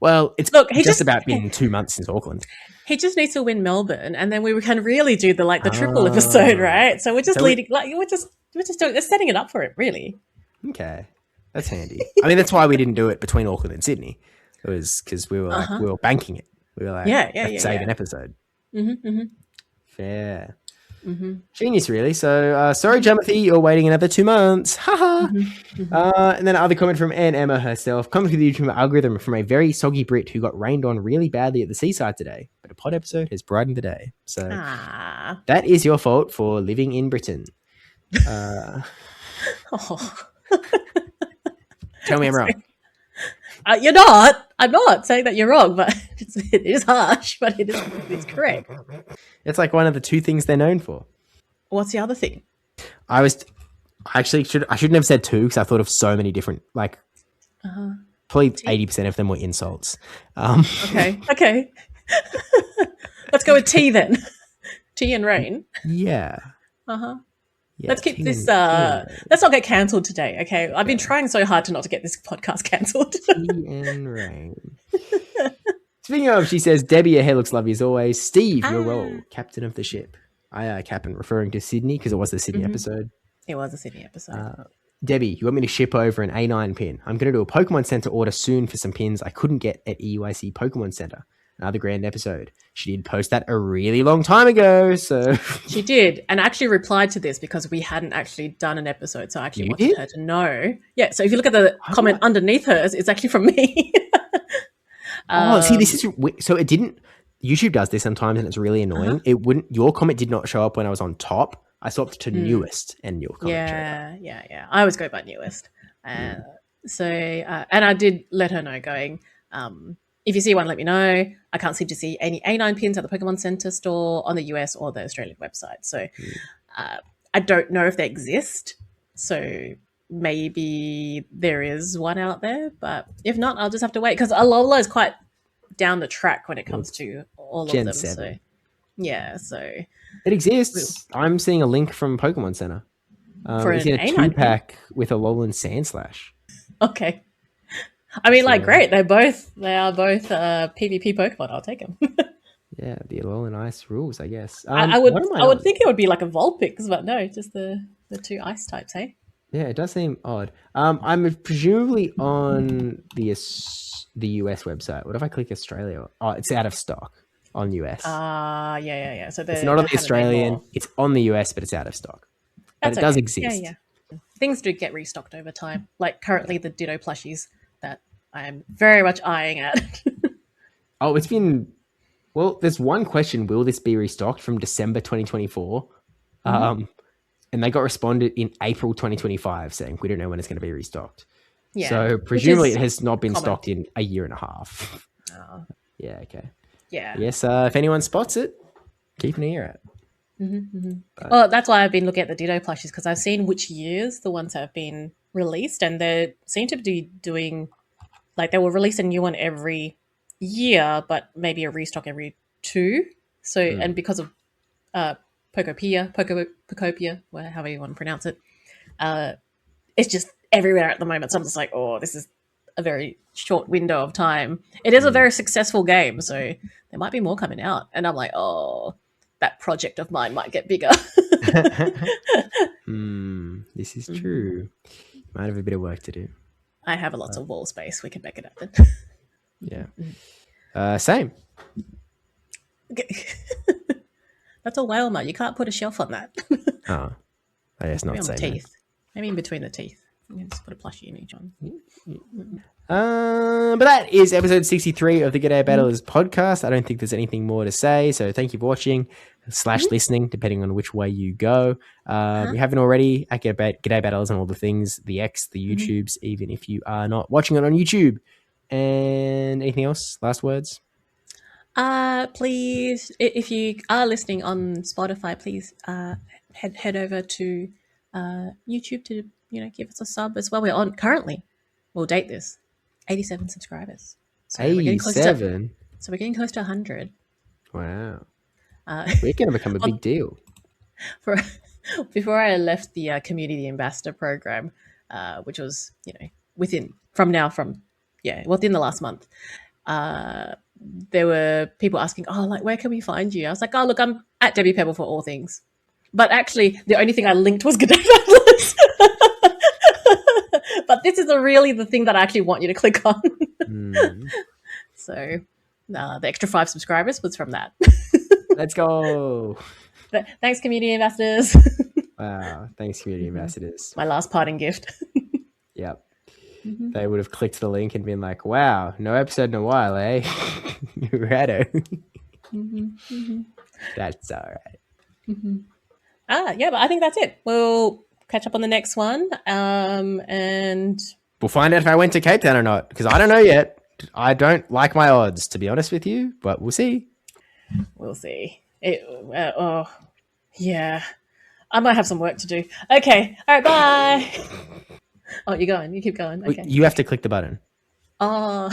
Speaker 1: well, it's just about been 2 months since Auckland.
Speaker 2: He just needs to win Melbourne, and then we can really do the triple episode, right? So we're just leading, we're just doing, they're setting it up for it, really.
Speaker 1: Okay, that's handy. I mean, that's why we didn't do it between Auckland and Sydney. It was because we were banking it. We were like, save an episode. Fair. Genius, really. So, sorry, Jamothy, you're waiting another 2 months. Haha. And then another comment from Ann Emma herself. Comment to the YouTube algorithm from a very soggy Brit who got rained on really badly at the seaside today, but a pod episode has brightened the day. So, that is your fault for living in Britain. Tell me I'm wrong.
Speaker 2: You're not. I'm not saying that you're wrong, but it is harsh, but it's correct.
Speaker 1: It's like one of the 2 things they're known for.
Speaker 2: What's the other thing?
Speaker 1: I shouldn't have said 2 because I thought of so many different, like, probably 80% of them were insults.
Speaker 2: Okay. Let's go with tea then. Tea and rain.
Speaker 1: Yeah.
Speaker 2: Yeah, let's keep this. Let's not get cancelled today, okay? I've been trying so hard to not to get this podcast cancelled.
Speaker 1: Tea and rain. Speaking of, she says, Debbie, your hair looks lovely as always. Steve, your role, captain of the ship. Captain, referring to Sydney because it was the Sydney episode.
Speaker 2: It was a Sydney episode.
Speaker 1: Debbie, you want me to ship over an A9 pin? I'm going to do a Pokemon Center order soon for some pins I couldn't get at EUIC Pokemon Center. Another grand episode. She did post that a really long time ago, so...
Speaker 2: She did, and actually replied to this because we hadn't actually done an episode, so I actually wanted her to know. Yeah, so if you look at the comment underneath hers, it's actually from me.
Speaker 1: See, this is... So it didn't... YouTube does this sometimes, and it's really annoying. It wouldn't... Your comment did not show up when I was on top. I swapped to newest, and your comment showed up.
Speaker 2: Yeah. I always go by newest. So, and I did let her know going, if you see one, let me know. I can't seem to see any A9 pins at the Pokemon Center store on the US or the Australian website. So I don't know if they exist. So maybe there is one out there, but if not, I'll just have to wait because Alola is quite down the track when it comes to all
Speaker 1: Gen
Speaker 2: of them.
Speaker 1: 7.
Speaker 2: So yeah, so
Speaker 1: It exists. I'm seeing a link from Pokemon Center.
Speaker 2: For
Speaker 1: it's
Speaker 2: an
Speaker 1: in a
Speaker 2: A9
Speaker 1: 2-pack with a Alolan Sandslash.
Speaker 2: okay. I mean, like,
Speaker 1: So-
Speaker 2: great. They are both PvP Pokemon. I'll take them.
Speaker 1: Yeah, the Alolan Ice rules, I guess.
Speaker 2: I would think it would be like a Vulpix, but no, just the two ice types, hey?
Speaker 1: Yeah, it does seem odd. I'm presumably on the US website. What if I click Australia? Oh, it's out of stock on US.
Speaker 2: Yeah. So
Speaker 1: it's not on the Australian. It's on the US, but it's out of stock. But it does exist.
Speaker 2: Yeah. Things do get restocked over time. Like currently the Ditto plushies that I am very much eyeing at.
Speaker 1: Oh, it's been... Well, there's one question. Will this be restocked from December 2024? And they got responded in April 2025 saying, we don't know when it's going to be restocked.
Speaker 2: Yeah,
Speaker 1: so presumably it has not been stocked in a year and a half.
Speaker 2: Oh.
Speaker 1: Yeah, okay.
Speaker 2: Yeah.
Speaker 1: Yes, if anyone spots it, keep an ear out.
Speaker 2: Well, that's why I've been looking at the Ditto plushies because I've seen which years the ones have been released, and they seem to be doing like they will release a new one every year, but maybe a restock every 2. So, and because of Pokopia, however you want to pronounce it, it's just everywhere at the moment. So I'm just like, oh, this is a very short window of time. It is a very successful game, so there might be more coming out. And I'm like, oh, that project of mine might get bigger.
Speaker 1: This is true. Might have a bit of work to do.
Speaker 2: I have lots of wall space. We can make it happen.
Speaker 1: Yeah. Same.
Speaker 2: That's a whale mode. You can't put a shelf on that.
Speaker 1: Oh, I guess not
Speaker 2: Maybe on the
Speaker 1: same.
Speaker 2: teeth. Maybe in between the teeth. You can just put a plushie in each one.
Speaker 1: But that is episode 63 of the G'day Battlers podcast. I don't think there's anything more to say. So thank you for watching / listening, depending on which way you go. If you haven't already, at G'day Battlers and all the things, the X, the YouTubes, even if you are not watching it on YouTube. And anything else? Last words?
Speaker 2: Please, if you are listening on Spotify, please head over to YouTube to give us a sub as well. We're on currently. We'll date this. 87 subscribers. So
Speaker 1: 87.
Speaker 2: We're getting close to 100.
Speaker 1: Wow. We're going to become a big deal.
Speaker 2: Before I left the community ambassador program, which was within the last month. There were people asking, oh, like, where can we find you? I was like, oh, look, I'm at debbiepebble for all things. But actually, the only thing I linked was G'day Battlers. But this is really the thing that I actually want you to click on. So the extra 5 subscribers was from that.
Speaker 1: Let's go.
Speaker 2: But thanks, community ambassadors.
Speaker 1: Wow. Thanks, community ambassadors.
Speaker 2: My last parting gift.
Speaker 1: Yep. They would have clicked the link and been like, wow, no episode in a while, eh? Righto. That's all right.
Speaker 2: Yeah, but I think that's it. We'll catch up on the next one. And
Speaker 1: we'll find out if I went to Cape Town or not, because I don't know yet. I don't like my odds, to be honest with you, but we'll see.
Speaker 2: We'll see. Yeah. I might have some work to do. Okay. All right, bye. Oh, you're going. You keep going. Okay.
Speaker 1: You have to click the button.
Speaker 2: Oh.